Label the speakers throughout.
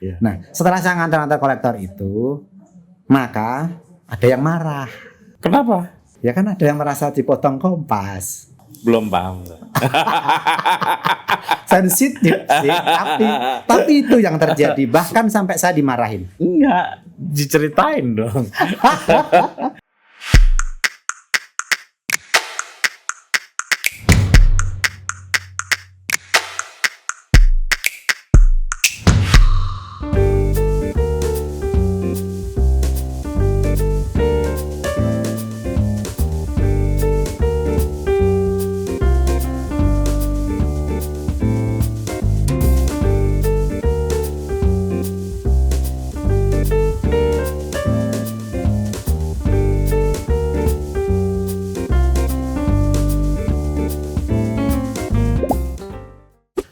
Speaker 1: Iya.
Speaker 2: Nah, setelah saya ngantar-ngantar kolektor itu, maka ada yang marah.
Speaker 1: Kenapa?
Speaker 2: Ya kan ada yang merasa dipotong Kompas.
Speaker 1: Belum paham.
Speaker 2: Sensitif sih, tapi itu yang terjadi. Bahkan sampai saya dimarahin.
Speaker 1: Enggak, diceritain dong.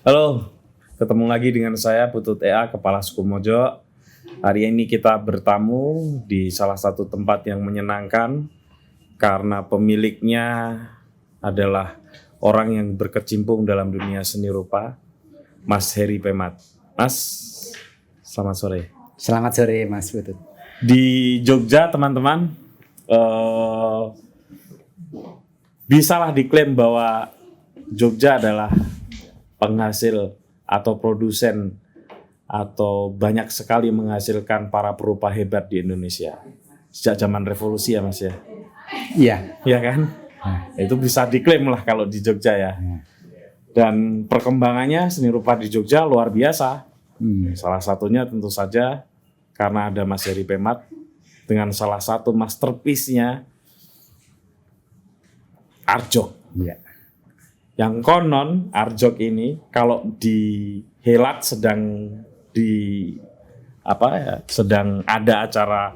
Speaker 1: Halo, ketemu lagi dengan saya Putut EA, Kepala Suku Mojo. Hari ini kita bertamu di salah satu tempat yang menyenangkan karena pemiliknya adalah orang yang berkecimpung dalam dunia seni rupa, Mas Heri Pemat. Mas, selamat sore.
Speaker 2: Selamat sore Mas Putut.
Speaker 1: Di Jogja teman-teman, bisalah diklaim bahwa Jogja adalah penghasil atau produsen atau banyak sekali menghasilkan para perupa hebat di Indonesia sejak zaman revolusi ya Mas ya.
Speaker 2: Iya.
Speaker 1: Iya kan? Itu bisa diklaim lah kalau di Jogja ya. Dan perkembangannya seni rupa di Jogja luar biasa. Salah satunya tentu saja karena ada Mas Heri Pemat dengan salah satu masterpiece-nya Arjok.
Speaker 2: Iya.
Speaker 1: Yang konon Arjok ini kalau dihelat sedang sedang ada acara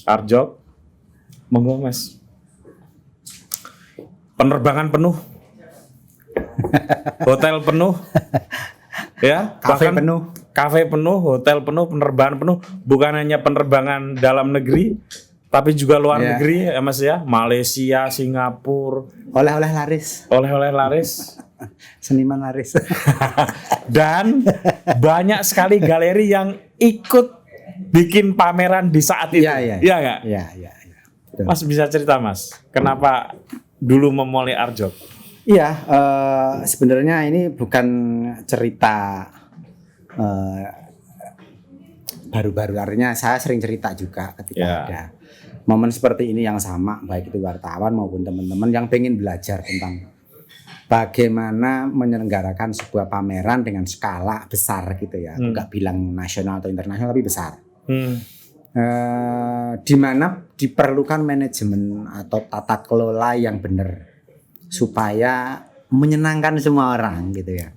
Speaker 1: Arjok, monggo Mas. Penerbangan penuh, hotel penuh, ya, kafe penuh, hotel penuh, penerbangan penuh. Bukan hanya penerbangan dalam negeri, tapi juga luar negeri ya Mas ya, Malaysia, Singapura.
Speaker 2: Oleh-oleh laris. Seniman laris.
Speaker 1: Dan banyak sekali galeri yang ikut bikin pameran di saat itu. Iya nggak?
Speaker 2: Iya.
Speaker 1: Mas bisa cerita Mas, kenapa dulu memulai Arjok?
Speaker 2: Iya, sebenarnya ini bukan cerita baru-baru. Artinya saya sering cerita juga ketika ada momen seperti ini yang sama, baik itu wartawan maupun teman-teman yang pengen belajar tentang bagaimana menyelenggarakan sebuah pameran dengan skala besar gitu ya. Enggak bilang nasional atau internasional tapi besar. Di mana diperlukan manajemen atau tata kelola yang benar supaya menyenangkan semua orang gitu ya.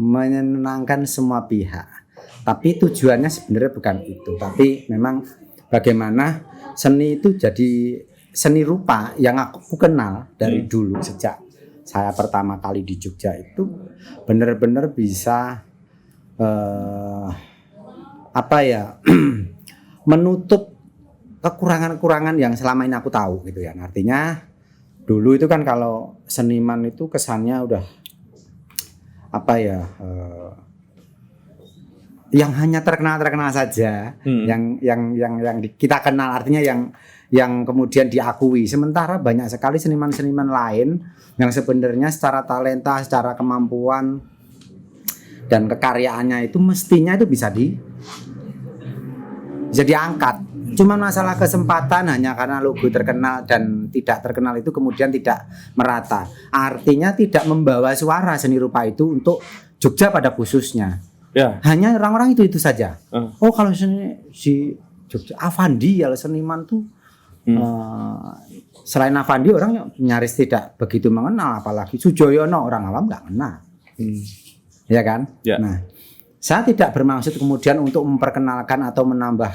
Speaker 2: Menyenangkan semua pihak. Tapi tujuannya sebenarnya bukan itu, tapi memang bagaimana seni itu jadi seni rupa yang aku kenal dari dulu sejak saya pertama kali di Jogja itu benar-benar bisa menutup kekurangan-kekurangan yang selama ini aku tahu gitu ya. Artinya dulu itu kan kalau seniman itu kesannya udah yang hanya terkenal saja, yang kita kenal, artinya yang kemudian diakui. Sementara banyak sekali seniman-seniman lain yang sebenarnya secara talenta, secara kemampuan dan kekaryaannya itu mestinya itu bisa diangkat. Cuma masalah kesempatan hanya karena logo terkenal dan tidak terkenal itu kemudian tidak merata. Artinya tidak membawa suara seni rupa itu untuk Jogja pada khususnya. Ya. Hanya orang-orang itu saja. Oh kalau si Jogja Avandi ya seniman tuh selain Avandi orang nyaris tidak begitu mengenal, apalagi Sujoyono orang awam nggak kenal. Ya kan? Ya. Nah, saya tidak bermaksud kemudian untuk memperkenalkan atau menambah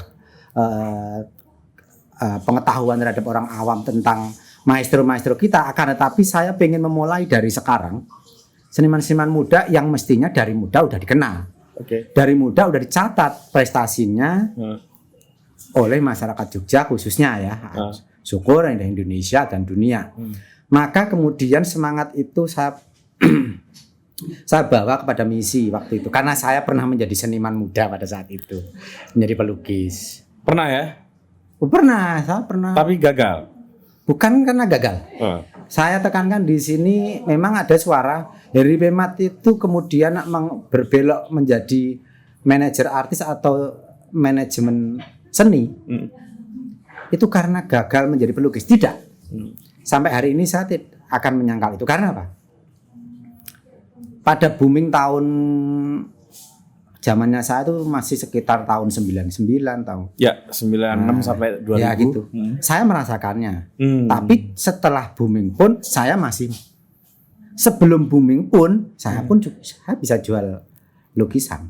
Speaker 2: pengetahuan terhadap orang awam tentang maestro-maestro kita, akan tetapi saya ingin memulai dari sekarang seniman-seniman muda yang mestinya dari muda udah dikenal. Dari muda udah dicatat prestasinya oleh masyarakat Jogja khususnya ya, syukur Indonesia dan dunia. Maka kemudian semangat itu saya Saya bawa kepada misi waktu itu karena saya pernah menjadi seniman muda pada saat itu, menjadi pelukis.
Speaker 1: Pernah ya?
Speaker 2: Saya pernah.
Speaker 1: Tapi gagal.
Speaker 2: Bukan karena gagal. Saya tekankan di sini memang ada suara Heri Pemat itu kemudian berbelok menjadi manajer artis atau manajemen seni. Itu karena gagal menjadi pelukis. Tidak. Sampai hari ini saya akan menyangkal itu. Karena apa? Pada booming tahun zamannya saya itu masih sekitar tahun 99 tahun.
Speaker 1: Ya, 96 sampai 2000.
Speaker 2: Ya gitu. Saya merasakannya. Tapi setelah booming pun saya masih, sebelum booming pun saya bisa jual lukisan.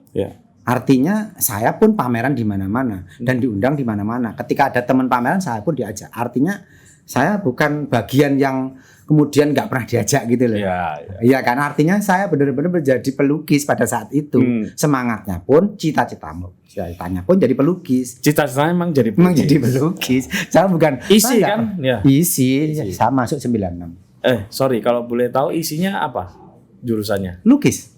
Speaker 1: Ya.
Speaker 2: Artinya saya pun pameran di mana-mana dan diundang di mana-mana. Ketika ada teman pameran saya pun diajak. Artinya saya bukan bagian yang kemudian nggak pernah diajak gitu loh. Iya kan, artinya saya benar-benar menjadi pelukis pada saat itu. Semangatnya pun, cita-citanya pun jadi pelukis.
Speaker 1: Cita-citanya memang jadi pelukis.
Speaker 2: Memang jadi pelukis. Saya bukan
Speaker 1: isi kan? Ya.
Speaker 2: Isi. Saya masuk 96.
Speaker 1: Sorry, kalau boleh tahu isinya apa? Jurusannya?
Speaker 2: Lukis.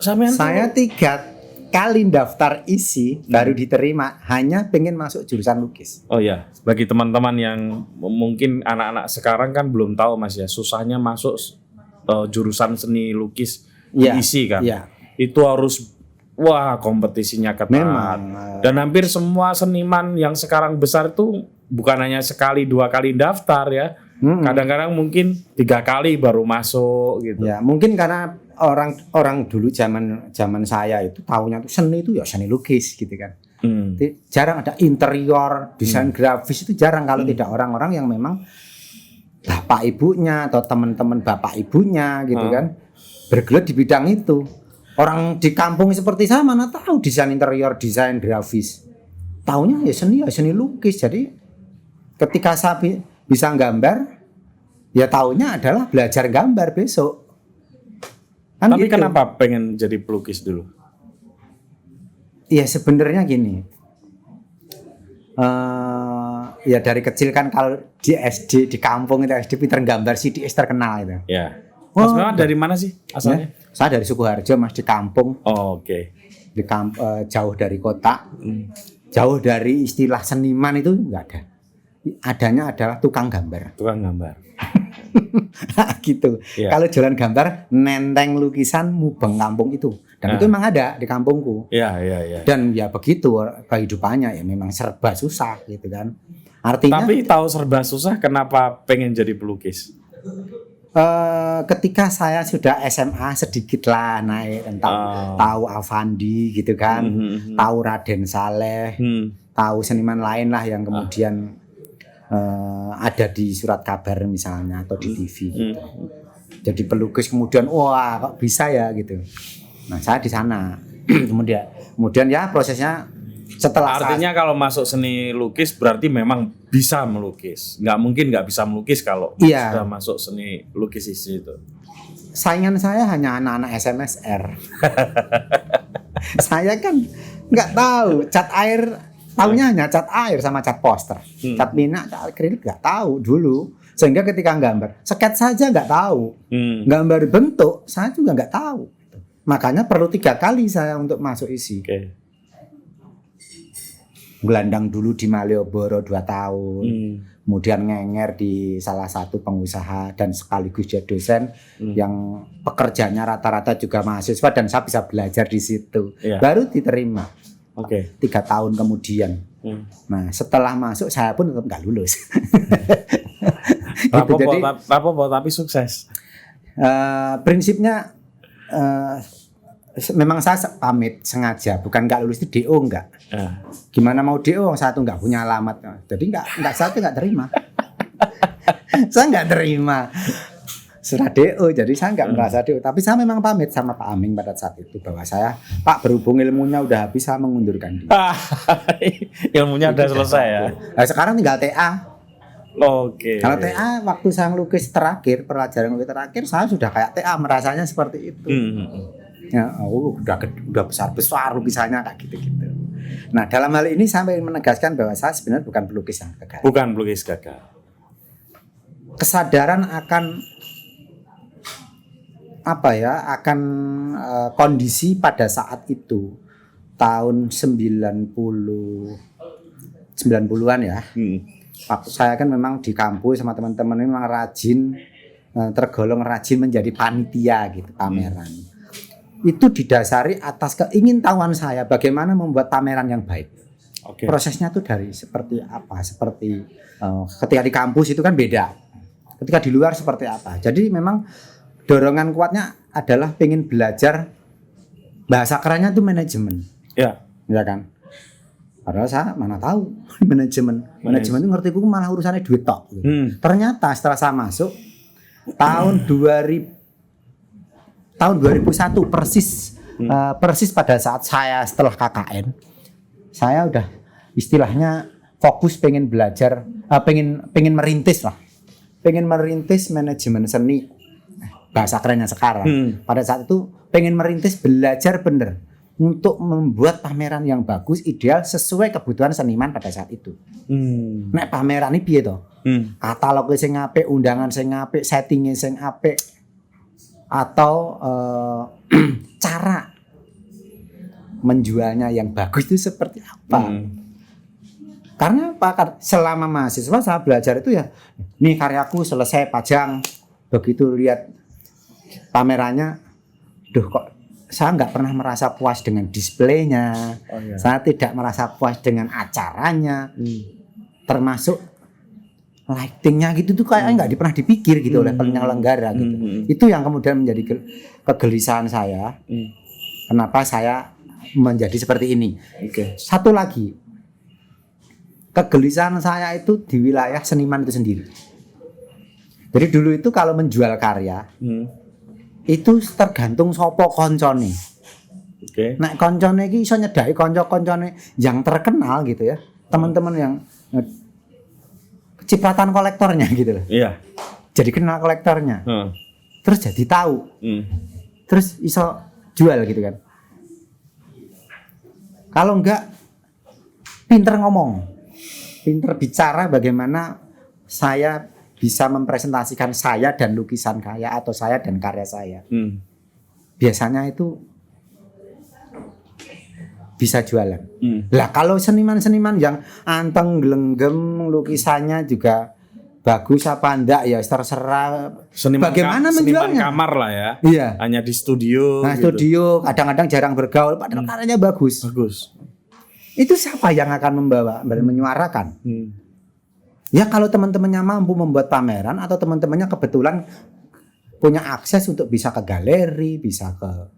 Speaker 1: Saya
Speaker 2: 3 kali daftar isi baru diterima, hanya pengen masuk jurusan lukis.
Speaker 1: Oh ya, bagi teman-teman yang mungkin anak-anak sekarang kan belum tahu Mas ya, susahnya masuk jurusan seni lukis isi kan. Ya. Itu harus kompetisinya ketat. Memang. Dan hampir semua seniman yang sekarang besar itu bukan hanya sekali 2 kali daftar ya. Kadang-kadang mungkin 3 kali baru masuk gitu.
Speaker 2: Ya, mungkin karena orang dulu zaman saya itu taunya tuh seni itu ya seni lukis gitu kan. Jarang ada interior, desain grafis itu jarang kalau tidak orang-orang yang memang bapak ibunya atau teman-teman bapak ibunya gitu kan bergelut di bidang itu. Orang di kampung seperti saya mana tahu desain interior, desain grafis. Taunya ya seni lukis. Jadi ketika saya bisa gambar, ya taunya adalah belajar gambar besok. Kan
Speaker 1: tapi
Speaker 2: gitu.
Speaker 1: Kenapa pengen jadi pelukis dulu?
Speaker 2: Ya sebenarnya gini, ya dari kecil kan kalau di SD di kampung itu SD pinter gambar CDS terkenal itu.
Speaker 1: Ya. Mas Mewah dari mana sih asalnya?
Speaker 2: Ya, saya dari Sukoharjo Mas, di kampung.
Speaker 1: Oh, oke.
Speaker 2: Di jauh dari kota, jauh dari istilah seniman itu enggak ada. Adanya adalah tukang gambar.
Speaker 1: Tukang gambar.
Speaker 2: Gitu. Yeah. Kalau jualan gambar, nenteng lukisan mubeng kampung itu. Dan itu memang ada di kampungku.
Speaker 1: Iya.
Speaker 2: Dan ya begitu kehidupannya ya memang serba susah gitu kan. Artinya.
Speaker 1: Tapi tahu serba susah, kenapa pengen jadi pelukis?
Speaker 2: Ketika saya sudah SMA sedikit lah naik, tahu Avandi gitu kan, tahu Raden Saleh, tahu seniman lain lah yang kemudian ada di surat kabar misalnya atau di TV gitu. Jadi pelukis kemudian wah kok bisa ya gitu. Nah saya di sana kemudian ya prosesnya setelah
Speaker 1: artinya kalau masuk seni lukis berarti memang bisa melukis. Nggak mungkin nggak bisa melukis kalau sudah masuk seni lukis itu.
Speaker 2: Saingan saya hanya anak-anak SMSR. Saya kan nggak tahu cat air. Taunya hanya cat air sama cat poster, cat minyak, cat akrilik nggak tahu dulu. Sehingga ketika gambar, sket saja nggak tahu, gambar bentuk saya juga nggak tahu. Makanya perlu 3 kali saya untuk masuk isi. Gelandang dulu di Malioboro 2 tahun, kemudian ngenger di salah satu pengusaha dan sekaligus jadi dosen yang pekerjanya rata-rata juga mahasiswa dan saya bisa belajar di situ. Baru diterima. 3 tahun kemudian. Nah setelah masuk saya pun tetap nggak lulus.
Speaker 1: Jadi tapi sukses.
Speaker 2: Prinsipnya memang saya pamit sengaja, bukan nggak lulus itu DO enggak. Gimana mau DO? Saya tuh nggak punya alamat. Jadi saya tuh nggak terima. Saya nggak terima surat DO, jadi saya nggak merasa DO. Tapi saya memang pamit sama Pak Aming pada saat itu bahwa saya, Pak berhubung ilmunya udah habis, saya mengundurkan diri.
Speaker 1: Ilmunya udah selesai ya.
Speaker 2: Nah, sekarang tinggal TA. Kalau TA waktu saya ngelukis terakhir, pelajaran ngelukis terakhir, saya sudah kayak TA, merasanya seperti itu. Ya, udah besar lukisannya kayak gitu-gitu. Nah dalam hal ini saya ingin menegaskan bahwa saya sebenarnya bukan pelukis yang gagal.
Speaker 1: Bukan pelukis gagal.
Speaker 2: Kesadaran akan akan kondisi pada saat itu tahun 90-an ya. Waktu saya kan memang di kampus sama teman-teman ini memang rajin, tergolong rajin menjadi panitia gitu pameran. Itu didasari atas keingintahuan saya bagaimana membuat pameran yang baik. Prosesnya tuh dari seperti apa? Seperti ketika di kampus itu kan beda. Ketika di luar seperti apa? Jadi memang dorongan kuatnya adalah pengen belajar, bahasa kerennya itu manajemen. Ya kan. Padahal saya mana tahu manajemen itu ngerti gue malah urusannya duit tok. Ternyata setelah saya masuk tahun 2001 persis pada saat saya setelah KKN, saya udah istilahnya fokus pengen belajar, pengen merintis manajemen seni, bahasa kerennya sekarang. Pada saat itu pengen merintis, belajar bener untuk membuat pameran yang bagus, ideal, sesuai kebutuhan seniman pada saat itu. Nek pameran ini piye to? Katalognya sing apik, undangan sing apik, settingnya sing apik, atau cara menjualnya yang bagus itu seperti apa? Karena apa? Selama mahasiswa saya belajar itu ya, nih karyaku selesai pajang, begitu lihat pamerannya, duh kok saya nggak pernah merasa puas dengan displaynya, saya tidak merasa puas dengan acaranya, termasuk lightingnya gitu tuh kayaknya nggak pernah dipikir gitu oleh penyelenggara gitu. Itu yang kemudian menjadi kegelisahan saya. Kenapa saya menjadi seperti ini? Satu lagi, kegelisahan saya itu di wilayah seniman itu sendiri. Jadi dulu itu kalau menjual karya, itu tergantung sopo koncone. Nek koncone iki iso nyedaki kanca-kancane yang terkenal gitu ya. Teman-teman yang cipratan kolektornya gitu loh. Iya. Jadi kenal kolektornya. Terus jadi tahu. Terus iso jual gitu kan. Kalau enggak pinter ngomong. Pinter bicara bagaimana saya bisa mempresentasikan saya dan lukisan saya atau saya dan karya saya. Biasanya itu bisa jualan. Lah kalau seniman-seniman yang anteng gelenggem lukisannya juga bagus apa enggak ya terserah. Bagaimana menjualnya?
Speaker 1: Seniman kamar lah ya.
Speaker 2: Iya.
Speaker 1: Hanya di studio.
Speaker 2: Nah, gitu. Studio kadang-kadang jarang bergaul padahal karyanya bagus. Itu siapa yang akan membawa dan menyuarakan? Ya kalau teman-temannya mampu membuat pameran atau teman-temannya kebetulan punya akses untuk bisa ke galeri, bisa ke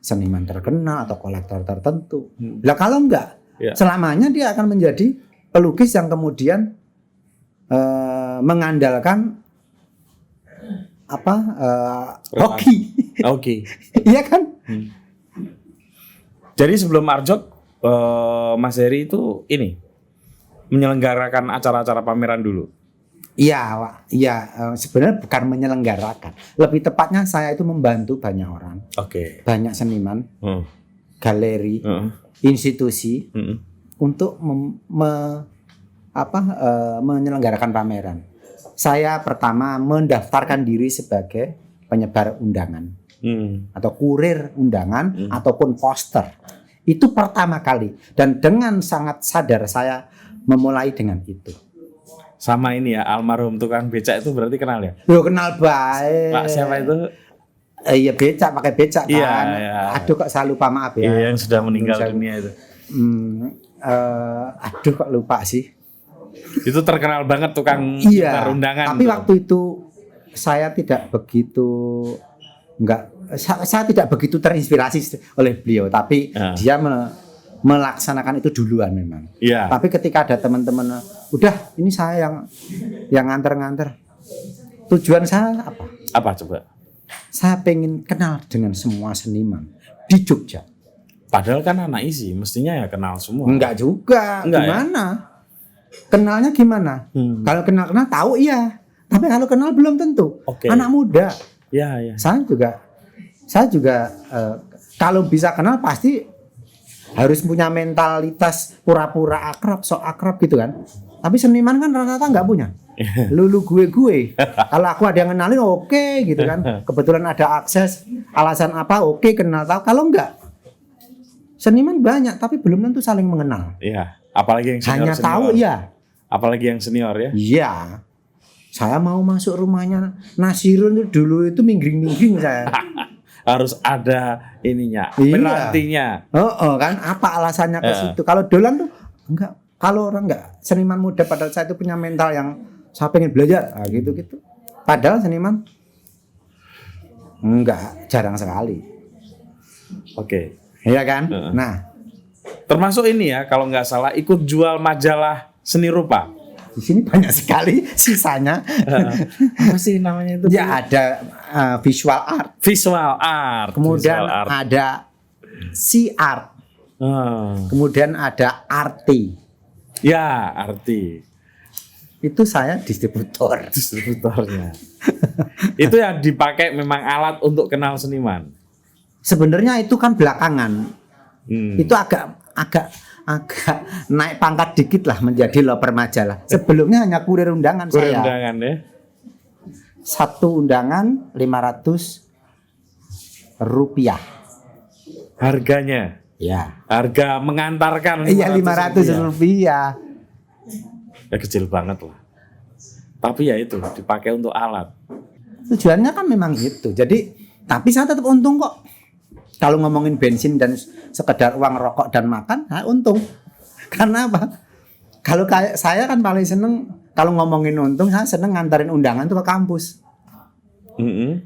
Speaker 2: seniman terkenal atau kolektor tertentu. Lah kalau enggak, selamanya dia akan menjadi pelukis yang kemudian mengandalkan hoki. Iya kan?
Speaker 1: Jadi sebelum Arjok, Mas Heri itu ini menyelenggarakan acara-acara pameran dulu.
Speaker 2: Iya, sebenarnya bukan menyelenggarakan. Lebih tepatnya saya itu membantu banyak orang. Banyak seniman, galeri, institusi untuk menyelenggarakan pameran. Saya pertama mendaftarkan diri sebagai penyebar undangan atau kurir undangan ataupun poster. Itu pertama kali dan dengan sangat sadar saya memulai dengan itu.
Speaker 1: Sama ini ya, almarhum tukang becak itu berarti kenal ya?
Speaker 2: Yo kenal baik.
Speaker 1: Pak siapa itu?
Speaker 2: Iya becak, pakai becak kan.
Speaker 1: Iya.
Speaker 2: Aduh kok saya lupa, maaf ya.
Speaker 1: Iya, yang sudah meninggal dunia itu.
Speaker 2: Aduh kok lupa sih.
Speaker 1: Itu terkenal banget tukang undangan.
Speaker 2: Tapi waktu itu saya tidak begitu saya tidak begitu terinspirasi oleh beliau, tapi dia melaksanakan itu duluan memang. Tapi ketika ada teman-teman, udah ini saya yang nganter-nganter. Tujuan saya apa?
Speaker 1: Apa coba?
Speaker 2: Saya pengen kenal dengan semua seniman di Jogja.
Speaker 1: Padahal kan anak isi, mestinya ya kenal semua.
Speaker 2: Enggak juga. Gimana? Ya? Kenalnya gimana? Kalau kenal tahu iya, tapi kalau kenal belum tentu. Anak muda.
Speaker 1: Iya.
Speaker 2: Saya juga kalau bisa kenal pasti harus punya mentalitas pura-pura akrab, sok akrab gitu kan. Tapi seniman kan rata-rata nggak punya. Lulu gue. Kalau aku ada yang kenalin oke gitu kan. Kebetulan ada akses, alasan apa oke kenal tahu. Kalau enggak, seniman banyak tapi belum tentu saling mengenal.
Speaker 1: Iya, apalagi yang senior.
Speaker 2: Hanya tahu ya.
Speaker 1: Apalagi yang senior ya.
Speaker 2: Iya. Saya mau masuk rumahnya Nasirun itu dulu itu minggring-minggring saya.
Speaker 1: Harus ada ininya,
Speaker 2: Iya.
Speaker 1: perantinya.
Speaker 2: Oh, kan apa alasannya ke situ? Kalau dolan tuh enggak. Kalau orang enggak, seniman muda pada saat itu punya mental yang saya pengen belajar, gitu. Padahal seniman enggak, jarang sekali.
Speaker 1: Oke.
Speaker 2: Iya kan? Nah,
Speaker 1: termasuk ini ya, kalau nggak salah ikut jual majalah seni rupa.
Speaker 2: di sini banyak sekali sisanya.
Speaker 1: Apa sih namanya itu?
Speaker 2: Ya ada visual art.
Speaker 1: Visual art.
Speaker 2: Kemudian
Speaker 1: Visual art.
Speaker 2: ada C-art. Kemudian ada arti.
Speaker 1: Ya, arti.
Speaker 2: Itu saya distributor.
Speaker 1: Distributornya. Itu yang dipakai memang alat untuk kenal seniman.
Speaker 2: Sebenarnya itu kan belakangan. Itu agak naik pangkat dikit lah menjadi loper majalah. Sebelumnya hanya kurir undangan
Speaker 1: Kurir
Speaker 2: saya.
Speaker 1: undangan ya.
Speaker 2: Satu undangan 500 rupiah.
Speaker 1: Harganya.
Speaker 2: Ya.
Speaker 1: Harga mengantarkan.
Speaker 2: Iya 500 rupiah.
Speaker 1: Ya kecil banget lah. Tapi ya itu dipakai untuk alat.
Speaker 2: Tujuannya kan memang gitu. Jadi tapi saya tetap untung kok. Kalau ngomongin bensin dan sekedar uang rokok dan makan, saya untung. Karena apa? Kalau kayak saya kan paling seneng kalau ngomongin untung, saya seneng ngantarin undangan tuh ke kampus.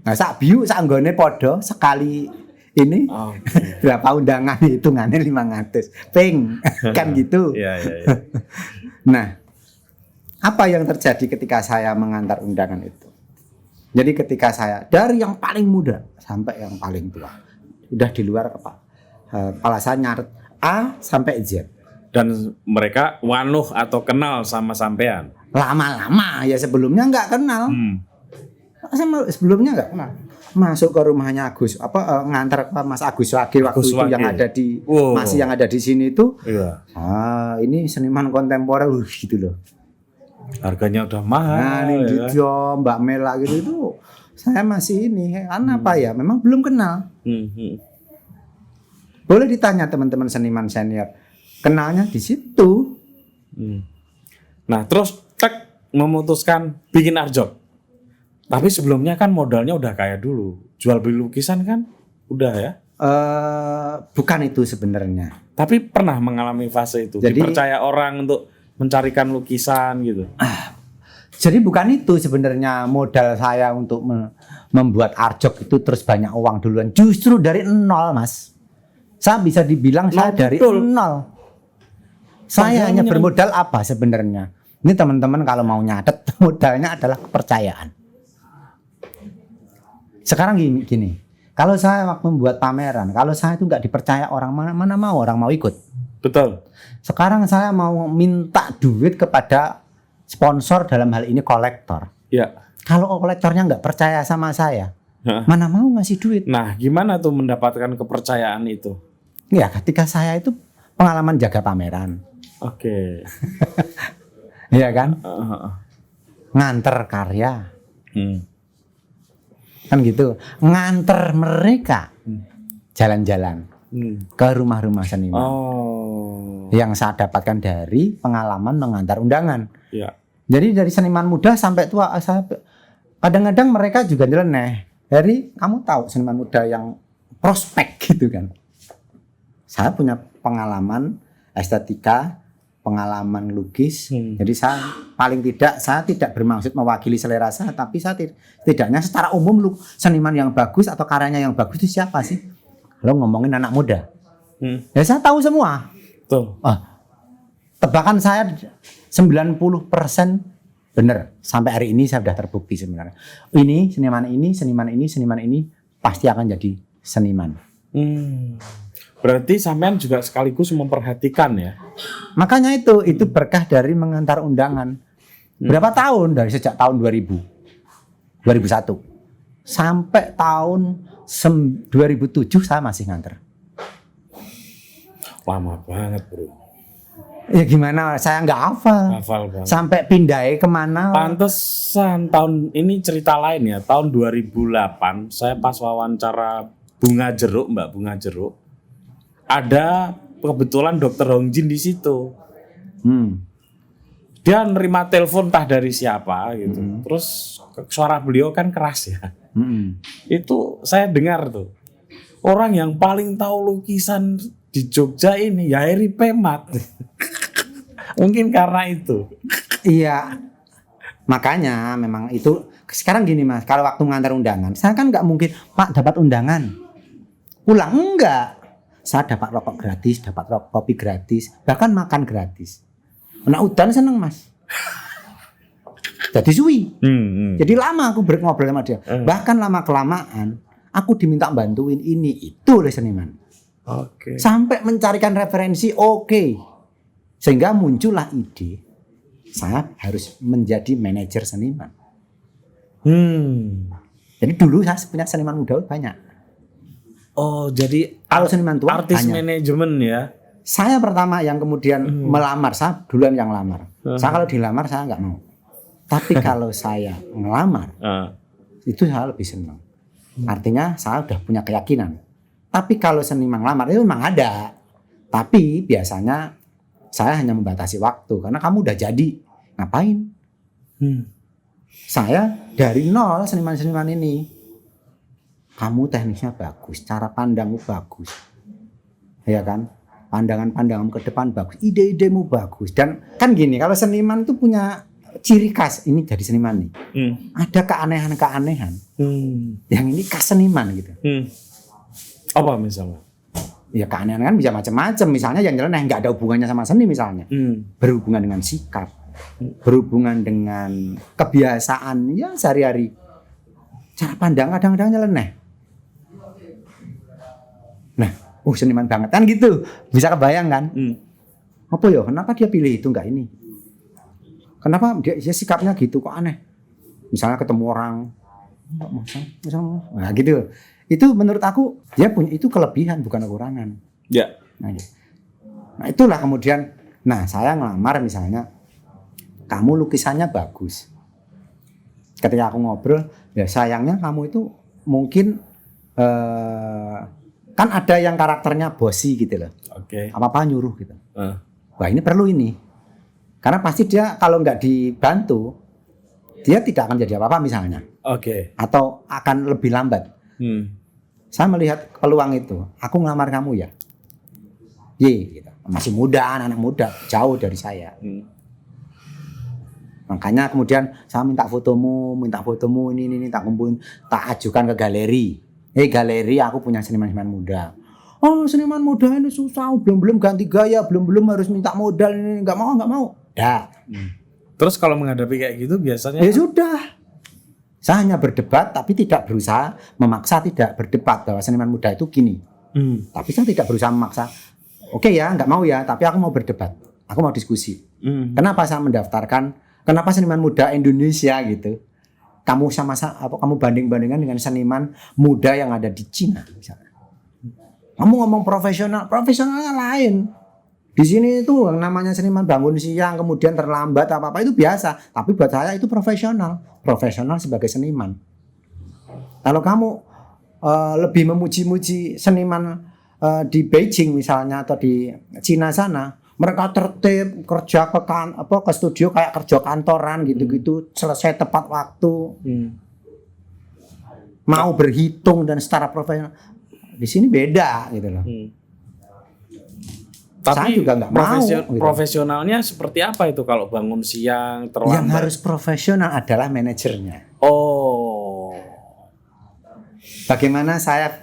Speaker 2: Nah, sak biu sak anggone podo sekali ini berapa undangan hitungannya 500. Ping kan gitu.
Speaker 1: Iya.
Speaker 2: Nah, apa yang terjadi ketika saya mengantar undangan itu? Jadi ketika saya dari yang paling muda sampai yang paling tua, udah di luar kepala saya nyaret A sampai Z.
Speaker 1: Dan mereka wanuh atau kenal sama sampean?
Speaker 2: Lama-lama ya, sebelumnya nggak kenal. Sebelumnya nggak kenal. Masuk ke rumahnya Agus, ngantar ke Mas Agus Wage waktu itu yang ada di masih yang ada di sini itu.
Speaker 1: Iya.
Speaker 2: Ini seniman kontemporer gitu loh.
Speaker 1: Harganya udah mahal.
Speaker 2: Nah, ini ya. Mbak Mela gitu itu saya masih ini karena apa ya? Memang belum kenal. Boleh ditanya teman-teman seniman senior, kenalnya di situ.
Speaker 1: Nah, terus memutuskan bikin art job. Tapi sebelumnya kan modalnya udah kayak dulu. Jual beli lukisan kan udah ya?
Speaker 2: Bukan itu sebenarnya.
Speaker 1: Tapi pernah mengalami fase itu. Jadi, dipercaya orang untuk mencarikan lukisan gitu.
Speaker 2: Jadi bukan itu sebenarnya modal saya untuk membuat art job itu terus banyak uang duluan. Justru dari nol, Mas. Saya bisa dibilang saya dari nol. Saya hanya bermodal apa sebenarnya? Ini teman-teman kalau mau nyatet, modalnya adalah kepercayaan. Sekarang gini. Kalau saya waktu membuat pameran, kalau saya itu nggak dipercaya orang, mana mau orang mau ikut.
Speaker 1: Betul.
Speaker 2: Sekarang saya mau minta duit kepada sponsor, dalam hal ini kolektor.
Speaker 1: Ya.
Speaker 2: Kalau kolektornya nggak percaya sama saya, mana mau ngasih duit.
Speaker 1: Nah, gimana tuh mendapatkan kepercayaan itu?
Speaker 2: Ya, ketika saya itu pengalaman jaga pameran.
Speaker 1: Oke.
Speaker 2: Iya kan? Nganter karya. Kan gitu. Nganter mereka jalan-jalan ke rumah-rumah seniman. Yang saya dapatkan dari pengalaman mengantar undangan.
Speaker 1: Ya.
Speaker 2: Jadi dari seniman muda sampai tua, kadang-kadang mereka juga nyeleneh. Jadi kamu tahu seniman muda yang prospek gitu kan. Saya punya pengalaman estetika, pengalaman lukis. Jadi saya tidak bermaksud mewakili selera saya, tapi saya tidaknya secara umum seniman yang bagus atau karyanya yang bagus itu siapa sih? Kalau ngomongin anak muda. Ya saya tahu semua.
Speaker 1: Tuh.
Speaker 2: Tebakan saya 90% benar. Sampai hari ini saya sudah terbukti sebenarnya. Ini seniman ini pasti akan jadi seniman.
Speaker 1: Berarti sampean juga sekaligus memperhatikan ya.
Speaker 2: Makanya itu berkah dari mengantar undangan. Berapa tahun? Dari sejak tahun 2001 sampai tahun 2007 saya masih nganter.
Speaker 1: Lama banget, Bro.
Speaker 2: Ya gimana? Saya nggak hafal.
Speaker 1: Hafal banget.
Speaker 2: Sampai pindahnya kemana?
Speaker 1: Pantesan tahun ini cerita lain ya. Tahun 2008 saya pas wawancara Bunga Jeruk, Mbak Bunga Jeruk. Ada kebetulan Dokter Hongjin di situ. Dia nerima telepon entah dari siapa gitu. Terus suara beliau kan keras ya. Itu saya dengar tuh. Orang yang paling tahu lukisan di Jogja ini ya Heri Pemat. Mungkin karena itu.
Speaker 2: Iya. Makanya memang itu sekarang gini Mas, kalau waktu ngantar undangan, saya kan nggak mungkin Pak dapat undangan. Pulang enggak. Saya dapat rokok gratis, dapat kopi gratis, bahkan makan gratis. Nah udan seneng Mas. Jadi suwi. Jadi lama aku ngobrol sama dia. Bahkan lama kelamaan aku diminta bantuin ini itu oleh seniman.
Speaker 1: Oke.
Speaker 2: Sampai mencarikan referensi sehingga muncullah ide saya harus menjadi manajer seniman. Jadi dulu saya punya seniman muda banyak.
Speaker 1: Oh, jadi
Speaker 2: kalau seniman tua
Speaker 1: artis
Speaker 2: banyak.
Speaker 1: manajemen ya.
Speaker 2: Saya pertama yang kemudian melamar, saya duluan yang lamar. Saya kalau dilamar saya nggak mau. Tapi kalau saya ngelamar, itu saya lebih senang. Artinya saya udah punya keyakinan. Tapi kalau seniman ngelamar itu memang ada. Tapi biasanya saya hanya membatasi waktu karena kamu udah jadi, ngapain? Saya dari nol seniman-seniman ini. Kamu teknisnya bagus, cara pandangmu bagus. Ya kan? Pandangan-pandangan ke depan bagus, ide-idemu bagus. Dan kan gini, kalau seniman itu punya ciri khas, ini jadi seniman nih. Ada keanehan-keanehan. Yang ini khas seniman gitu.
Speaker 1: Apa misalnya?
Speaker 2: Ya keanehan kan bisa macam-macam. Misalnya yang nyeleneh nggak ada hubungannya sama seni misalnya. Berhubungan dengan sikap, berhubungan dengan kebiasaan ya sehari-hari. Cara pandang kadang-kadang nyeleneh. Nah, seniman banget kan gitu. Bisa kebayang kan? Apa ya? Kenapa dia pilih itu enggak ini? Kenapa dia sikapnya gitu kok aneh? Misalnya ketemu orang, nah gitu. Itu menurut aku dia punya itu kelebihan bukan kekurangan.
Speaker 1: Ya.
Speaker 2: Nah itulah kemudian, saya ngelamar misalnya, kamu lukisannya bagus. Ketika aku ngobrol, ya sayangnya kamu itu mungkin kan ada yang karakternya bosi gitu loh.
Speaker 1: Oke.
Speaker 2: Apa-apa nyuruh gitu. Wah ini perlu ini. Karena pasti dia kalau nggak dibantu, dia tidak akan jadi apa-apa misalnya.
Speaker 1: Oke.
Speaker 2: Atau akan lebih lambat. Saya melihat peluang itu. Aku ngelamar kamu ya. Gitu. Masih muda, anak muda, jauh dari saya. Makanya kemudian saya minta fotomu ini tak kumpulin, tak ajukan ke galeri. Galeri aku punya seniman-seniman muda. Oh seniman muda ini susah, belum ganti gaya, belum harus minta modal ini, nggak mau. Dah.
Speaker 1: Terus kalau menghadapi kayak gitu biasanya?
Speaker 2: Ya sudah. Saya hanya berdebat tapi tidak berusaha memaksa, tidak berdebat bahwa seniman muda itu gini. Tapi saya tidak berusaha memaksa. Oke ya, nggak mau ya, tapi aku mau berdebat. Aku mau diskusi. Kenapa saya mendaftarkan? Kenapa seniman muda Indonesia gitu? Kamu kamu banding-bandingkan dengan seniman muda yang ada di Cina misalnya. Kamu ngomong profesionalnya lain. Di sini itu yang namanya seniman bangun siang kemudian terlambat apa itu biasa. Tapi buat saya itu profesional sebagai seniman. Kalau kamu lebih memuji-muji seniman di Beijing misalnya atau di Cina sana, mereka tertib kerja ke studio kayak kerja kantoran gitu-gitu, selesai tepat waktu, mau berhitung dan secara profesional. Di sini beda gitu loh.
Speaker 1: Tapi
Speaker 2: saya juga nggak mau. Gitu.
Speaker 1: Profesionalnya seperti apa itu kalau bangun siang terlambat?
Speaker 2: Yang harus profesional adalah manajernya.
Speaker 1: Oh.
Speaker 2: Bagaimana saya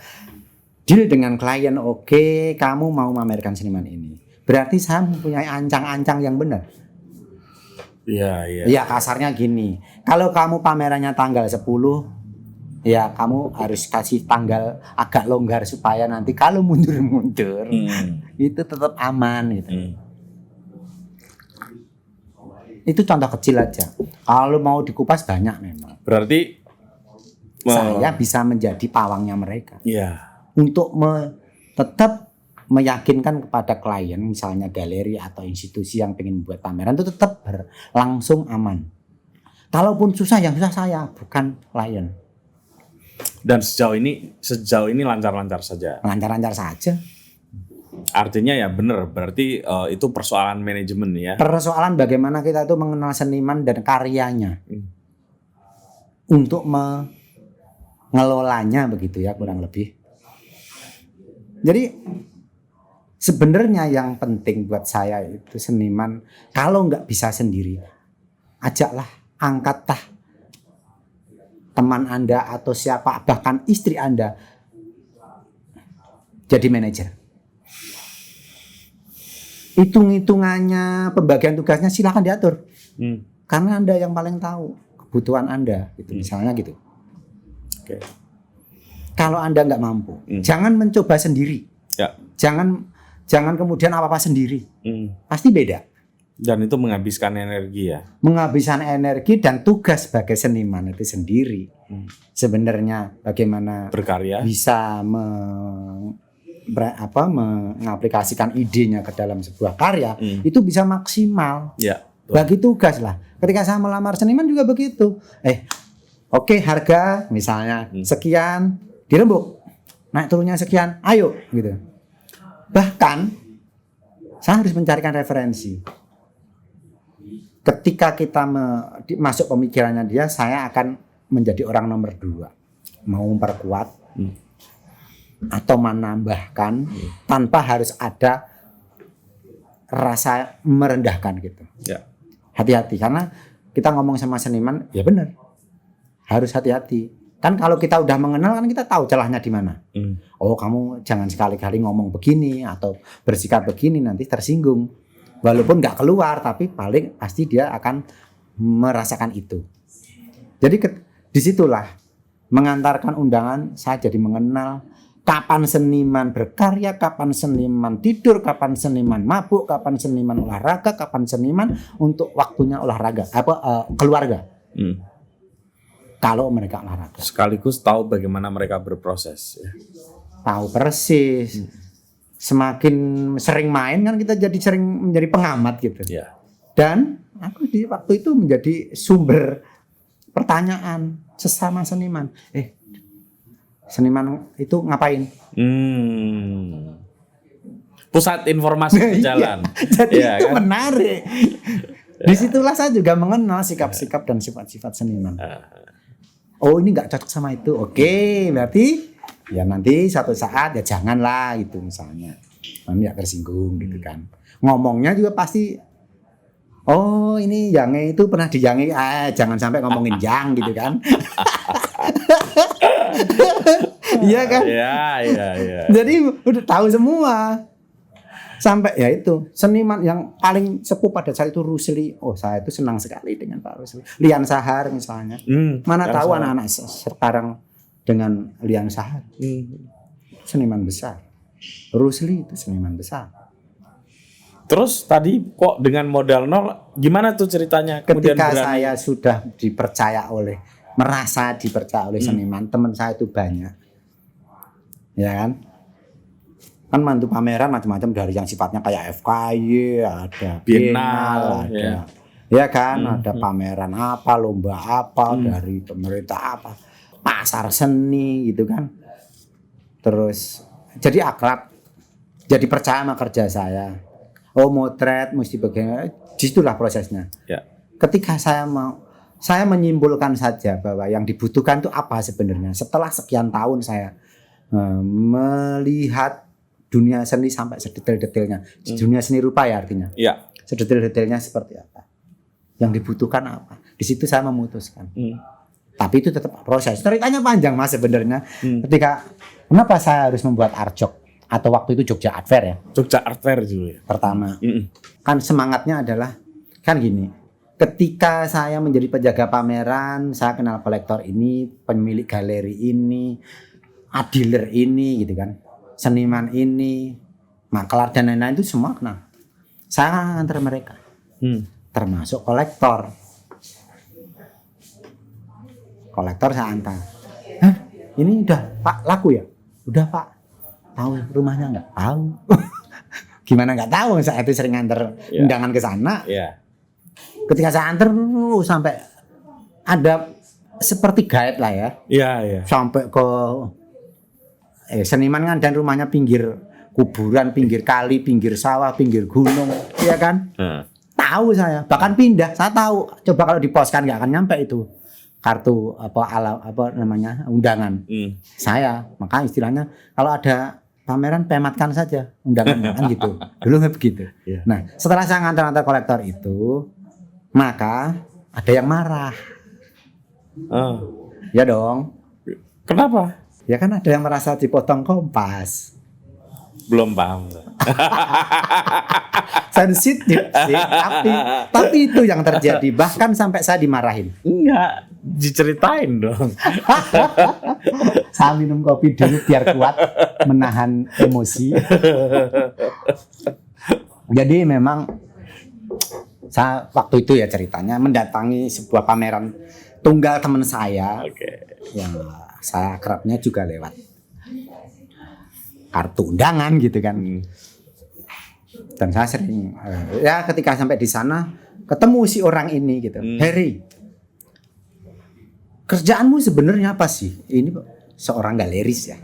Speaker 2: deal dengan klien? Oke, kamu mau memamerkan seniman ini. Berarti saya mempunyai ancang-ancang yang benar.
Speaker 1: Iya.
Speaker 2: Ya kasarnya gini. Kalau kamu pamerannya tanggal 10, ya kamu harus kasih tanggal agak longgar supaya nanti kalau mundur-mundur itu tetap aman gitu. Itu contoh kecil aja. Kalau mau dikupas banyak memang.
Speaker 1: Berarti
Speaker 2: saya bisa menjadi pawangnya mereka.
Speaker 1: Iya.
Speaker 2: Untuk tetap meyakinkan kepada klien, misalnya galeri atau institusi yang pengen buat pameran itu tetap berlangsung aman. Kalaupun susah, yang susah saya, bukan klien.
Speaker 1: Dan sejauh ini lancar-lancar saja.
Speaker 2: Lancar-lancar saja.
Speaker 1: Artinya ya benar, berarti itu persoalan manajemen ya.
Speaker 2: Persoalan bagaimana kita itu mengenal seniman dan karyanya. Untuk mengelolanya begitu ya, kurang lebih. Jadi sebenarnya yang penting buat saya itu seniman, kalau nggak bisa sendiri, ajaklah, angkatlah teman Anda atau siapa, bahkan istri Anda jadi manajer. Hitung-hitungannya, pembagian tugasnya silakan diatur. Karena Anda yang paling tahu kebutuhan Anda, gitu, misalnya gitu.
Speaker 1: Oke.
Speaker 2: Kalau Anda nggak mampu, jangan mencoba sendiri.
Speaker 1: Ya.
Speaker 2: Jangan kemudian apa-apa sendiri. Pasti beda.
Speaker 1: Dan itu menghabiskan energi ya.
Speaker 2: Menghabiskan energi dan tugas sebagai seniman itu sendiri. Sebenarnya bagaimana
Speaker 1: berkarya
Speaker 2: bisa mengaplikasikan idenya ke dalam sebuah karya itu bisa maksimal.
Speaker 1: Ya.
Speaker 2: Bagi tugas lah. Ketika saya melamar seniman juga begitu. Oke, harga misalnya sekian, dirembuk. Naik turunnya sekian, ayo gitu. Bahkan saya harus mencarikan referensi. Ketika kita masuk pemikirannya dia, saya akan menjadi orang nomor 2. Mau memperkuat atau menambahkan tanpa harus ada rasa merendahkan gitu.
Speaker 1: Ya.
Speaker 2: Hati-hati, karena kita ngomong sama seniman, ya benar. Harus hati-hati. Kan kalau kita udah mengenal kan kita tahu celahnya di mana. Oh, kamu jangan sekali-kali ngomong begini atau bersikap begini, nanti tersinggung. Walaupun nggak keluar, tapi paling pasti dia akan merasakan itu. Jadi disitulah mengantarkan undangan, saya jadi mengenal kapan seniman berkarya, kapan seniman tidur, kapan seniman mabuk, kapan seniman olahraga, kapan seniman untuk waktunya olahraga, keluarga. Kalau mereka olahraga.
Speaker 1: Sekaligus tahu bagaimana mereka berproses. Ya.
Speaker 2: Tahu persis. Semakin sering main kan kita jadi sering menjadi pengamat gitu.
Speaker 1: Ya.
Speaker 2: Dan aku di waktu itu menjadi sumber pertanyaan sesama seniman. Seniman itu ngapain?
Speaker 1: Pusat informasi berjalan.
Speaker 2: Jadi
Speaker 1: ya,
Speaker 2: itu
Speaker 1: kan?
Speaker 2: menarik. Disitulah saya juga mengenal sikap-sikap dan sifat-sifat seniman. Oh, ini nggak cocok sama itu. Oke, berarti ya nanti suatu saat ya janganlah gitu misalnya. Nanti nggak tersinggung gitu kan. Ngomongnya juga pasti, oh ini yang itu pernah diyangi, jangan sampai ngomongin yang gitu kan. Iya kan?
Speaker 1: Iya.
Speaker 2: Jadi udah tahu semua. Sampai ya itu seniman yang paling sepuh pada saat itu Rusli. Oh, saya itu senang sekali dengan Pak Rusli. Lian Sahar misalnya. Mana tahu anak-anak sekarang dengan Lian Sahar. Seniman besar. Rusli itu seniman besar.
Speaker 1: Terus tadi kok dengan modal nol, gimana tuh ceritanya?
Speaker 2: Ketika saya sudah merasa dipercaya oleh seniman, teman saya itu banyak. Ya kan? Kan mantu pameran macam-macam, dari yang sifatnya kayak FKY, ada Biennale, ada ya kan, ada pameran apa, lomba apa, dari pemerintah apa, pasar seni gitu kan. Terus jadi akrab, jadi percaya sama kerja saya. Oh, motret mesti bagaimana, disitulah prosesnya.
Speaker 1: Ya.
Speaker 2: Ketika saya menyimpulkan saja bahwa yang dibutuhkan itu apa sebenarnya. Setelah sekian tahun saya melihat dunia seni sampai sedetail-detailnya. Dunia seni rupa ya artinya.
Speaker 1: Iya.
Speaker 2: Sedetail-detailnya seperti apa. Yang dibutuhkan apa. Di situ saya memutuskan. Tapi itu tetap proses. Ceritanya panjang Mas sebenarnya. Ketika kenapa saya harus membuat Arjok atau waktu itu Jogja Art Fair ya.
Speaker 1: Jogja Art Fair dulu ya.
Speaker 2: Pertama. Kan semangatnya adalah kan gini. Ketika saya menjadi penjaga pameran, saya kenal kolektor ini, pemilik galeri ini, art dealer ini gitu kan. Seniman ini, maklar dan lain-lain itu semua kenal. Saya antar mereka, termasuk kolektor. Kolektor saya antar. Hah? Ini udah Pak laku ya? Udah Pak. tahu rumahnya nggak tahu. Gimana nggak tahu? Saya itu sering nganter undangan ke sana. Ketika saya anter sampai ada seperti guide lah ya. Sampai ke seniman kan, dan rumahnya pinggir kuburan, pinggir kali, pinggir sawah, pinggir gunung, ya kan? Tahu saya, bahkan pindah. Saya tahu. Coba kalau di pos kan nggak akan nyampe itu kartu apa namanya undangan. Saya, maka istilahnya kalau ada pameran pematkan saja undangannya kan gitu. Dulu nggak begitu. Nah, setelah saya ngantar-ngantar kolektor itu, maka ada yang marah. Ya dong.
Speaker 1: Kenapa?
Speaker 2: Ya kan ada yang merasa dipotong Kompas.
Speaker 1: Belum paham.
Speaker 2: Sensitif sih, tapi itu yang terjadi. Bahkan sampai saya dimarahin.
Speaker 1: Enggak, diceritain dong.
Speaker 2: Saya minum kopi dulu biar kuat menahan emosi. Jadi memang saya waktu itu ya ceritanya mendatangi sebuah pameran tunggal teman saya, yang saya kerapnya juga lewat kartu undangan gitu kan. Dan saya sering ya ketika sampai di sana ketemu si orang ini gitu. Harry, kerjaanmu sebenarnya apa sih? Ini seorang galeris ya.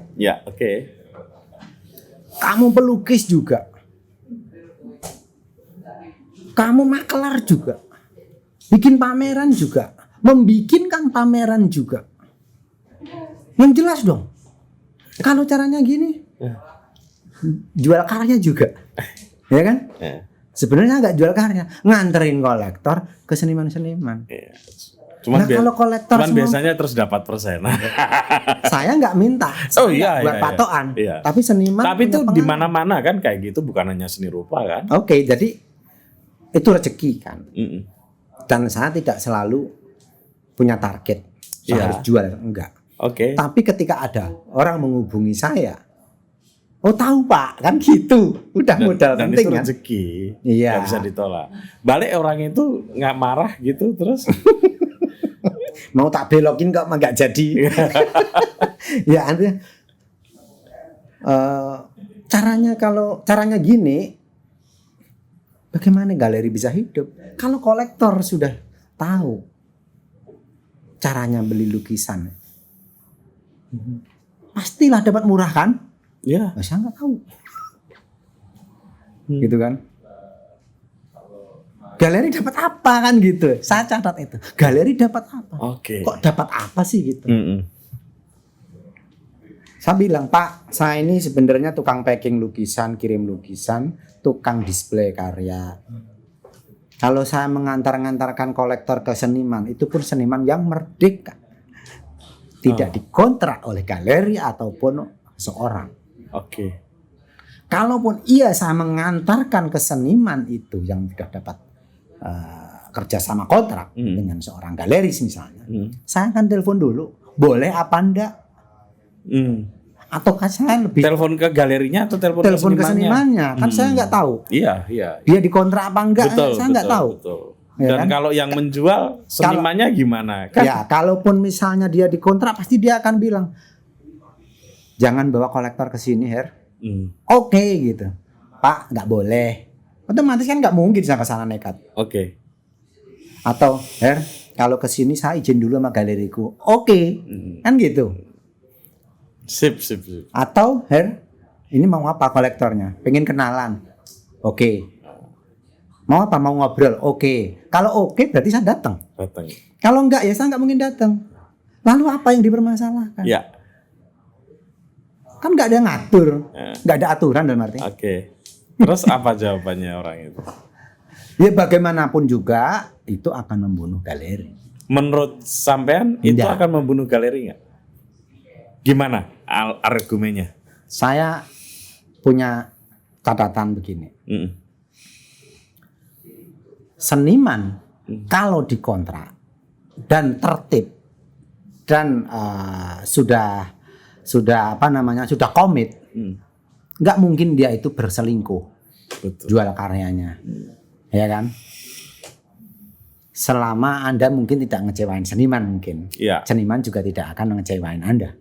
Speaker 2: Kamu pelukis juga. Kamu makelar juga. Bikin pameran juga. Membikinkan pameran juga. Yang jelas dong. Kalau caranya gini, jual karya juga. Ya kan? Sebenarnya nggak jual karya, nganterin kolektor ke seniman-seniman.
Speaker 1: Cuman
Speaker 2: kalau kolektor
Speaker 1: biasanya terus dapat persen.
Speaker 2: Saya nggak minta. Buat patokan. Tapi seniman.
Speaker 1: Tapi itu di mana-mana kan kayak gitu, bukan hanya seni rupa kan?
Speaker 2: Oke, jadi itu rezeki kan. Dan saya tidak selalu punya target. Saya harus jual, enggak. Tapi ketika ada orang menghubungi saya, oh tahu Pak, kan gitu. Udah modal
Speaker 1: dan
Speaker 2: penting
Speaker 1: itu
Speaker 2: kan.
Speaker 1: rezeki. Nggak bisa ditolak. Balik orang itu nggak marah gitu terus.
Speaker 2: Mau tak belokin kok nggak jadi. Ya artinya caranya gini, bagaimana galeri bisa hidup? Kalau kolektor sudah tahu caranya beli lukisan, pastilah dapat murah kan? Saya nggak tahu. Gitu kan? Galeri dapat apa kan gitu? Saya catat itu. Galeri dapat apa? Kok dapat apa sih gitu? Saya bilang, Pak, saya ini sebenarnya tukang packing lukisan, kirim lukisan, tukang display karya. Kalau saya mengantarkan kolektor ke seniman, itu pun seniman yang merdeka. Tidak dikontrak oleh galeri ataupun seorang. Kalaupun saya mengantarkan ke seniman itu yang sudah dapat kerjasama kontrak dengan seorang galeris misalnya, saya akan telepon dulu, boleh apa enggak? Atau kan saya lebih
Speaker 1: telepon ke galerinya atau telepon ke
Speaker 2: senimannya? Kan saya nggak tahu. Dia dikontrak apa enggak? Saya nggak tahu.
Speaker 1: Dan kan? Kalau yang menjual senimannya gimana?
Speaker 2: Kan? Ya, kalaupun misalnya dia dikontrak, pasti dia akan bilang, jangan bawa kolektor ke sini, Her. Oke, gitu. Pak, nggak boleh. Otomatis kan nggak mungkin saya ke sana nekat. Atau, Her, kalau ke sini saya izin dulu sama galeriku. Kan gitu.
Speaker 1: Sip.
Speaker 2: Atau, Her, ini mau apa kolektornya? Pengen kenalan. Mau apa? Mau ngobrol? Kalau berarti saya datang. Kalau enggak ya saya nggak mungkin datang. Lalu apa yang dipermasalahkan? Kan nggak ada yang ngatur, nggak ada aturan dalam arti.
Speaker 1: Terus apa jawabannya orang itu?
Speaker 2: Ya bagaimanapun juga itu akan membunuh galeri.
Speaker 1: Menurut sampean itu akan membunuh galeri nggak? Gimana argumennya?
Speaker 2: Saya punya catatan begini. Seniman kalau dikontrak dan tertib dan sudah komit, nggak mungkin dia itu berselingkuh. Jual karyanya, ya kan? Selama Anda mungkin tidak ngecewain seniman mungkin, seniman juga tidak akan ngecewain Anda.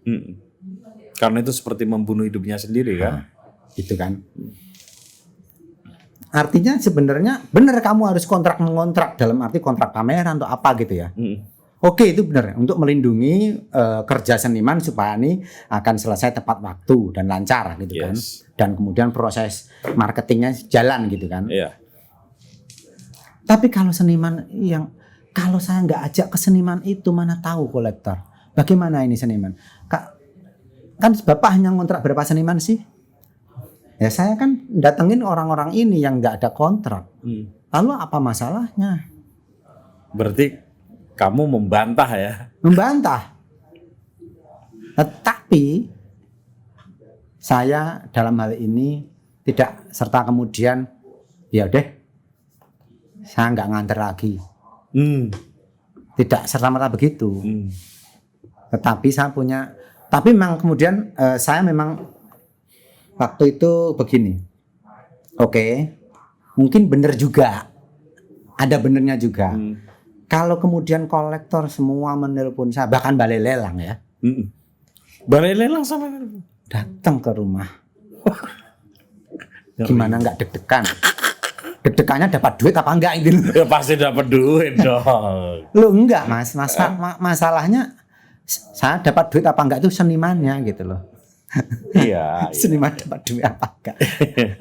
Speaker 1: Karena itu seperti membunuh hidupnya sendiri kan.
Speaker 2: Gitu kan. Artinya sebenarnya benar kamu harus mengontrak dalam arti kontrak pameran atau apa gitu ya. Oke, itu benar untuk melindungi kerja seniman supaya ini akan selesai tepat waktu dan lancar gitu kan. Dan kemudian proses marketingnya jalan gitu kan.
Speaker 1: Iya.
Speaker 2: Tapi kalau seniman yang kalau saya nggak ajak ke seniman itu mana tahu kolektor. Bagaimana ini seniman? Kan Bapak hanya ngontrak berapa seniman sih? Ya saya kan datengin orang-orang ini yang nggak ada kontrak. Lalu apa masalahnya?
Speaker 1: Berarti kamu membantah ya?
Speaker 2: Membantah. Tetapi saya dalam hal ini tidak serta kemudian ya deh saya nggak nganter lagi. Tidak serta-merta begitu. Tetapi saya punya. Tapi memang kemudian saya memang waktu itu begini. Oke, mungkin benar juga. Ada benernya juga. Kalau kemudian kolektor semua menelpon saya, bahkan balai lelang ya.
Speaker 1: Balai lelang sama
Speaker 2: datang ke rumah. Gimana nggak deg-degan? Deg-degannya dapat duit apa enggak gitu.
Speaker 1: Ya pasti dapat duit dong.
Speaker 2: Lu enggak mas, masalahnya saya dapat duit apa enggak itu senimannya gitu loh.
Speaker 1: Iya.
Speaker 2: Seniman dapat duit apa enggak?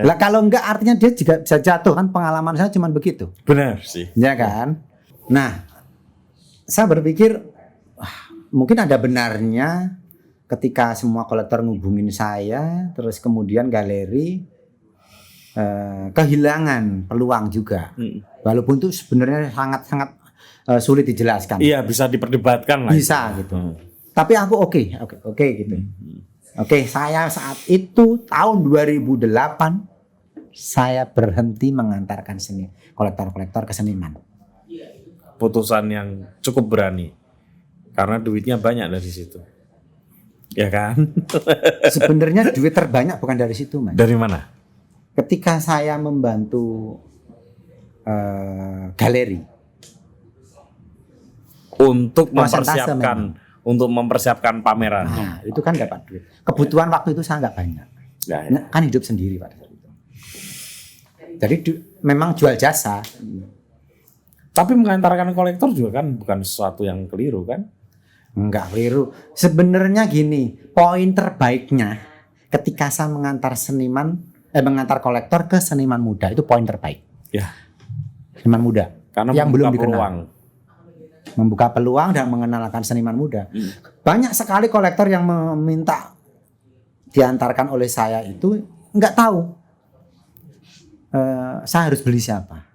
Speaker 2: Lah kalau enggak artinya dia juga bisa jatuh kan, pengalaman saya cuma begitu.
Speaker 1: Benar sih.
Speaker 2: Ya kan? Nah, saya berpikir mungkin ada benarnya ketika semua kolektor ngubungin saya, terus kemudian galeri kehilangan peluang juga. Walaupun itu sebenarnya sangat-sangat sulit dijelaskan.
Speaker 1: Iya, bisa diperdebatkan lah.
Speaker 2: Bisa itu. Gitu. Tapi aku oke gitu. Oke, saya saat itu tahun 2008 saya berhenti mengantarkan kolektor-kolektor ke seniman.
Speaker 1: Putusan yang cukup berani. Karena duitnya banyak dari situ. Ya kan?
Speaker 2: Sebenarnya duit terbanyak bukan dari situ, Mas.
Speaker 1: Dari mana?
Speaker 2: Ketika saya membantu galeri untuk
Speaker 1: mempersiapkan pameran.
Speaker 2: Nah, itu kan dapat duit. Kebutuhan waktu itu saya nggak banyak.
Speaker 1: Ya.
Speaker 2: Kan hidup sendiri pada saat itu. Jadi memang jual jasa.
Speaker 1: Tapi mengantarkan kolektor juga kan bukan sesuatu yang keliru kan?
Speaker 2: Enggak keliru. Sebenarnya gini, poin terbaiknya ketika saya mengantar kolektor ke seniman muda itu poin terbaik.
Speaker 1: Ya.
Speaker 2: Seniman muda.
Speaker 1: Karena
Speaker 2: yang belum dikenal.
Speaker 1: Peluang.
Speaker 2: Membuka peluang dan mengenalkan seniman muda. Banyak sekali kolektor yang meminta diantarkan oleh saya itu nggak tahu saya harus beli siapa.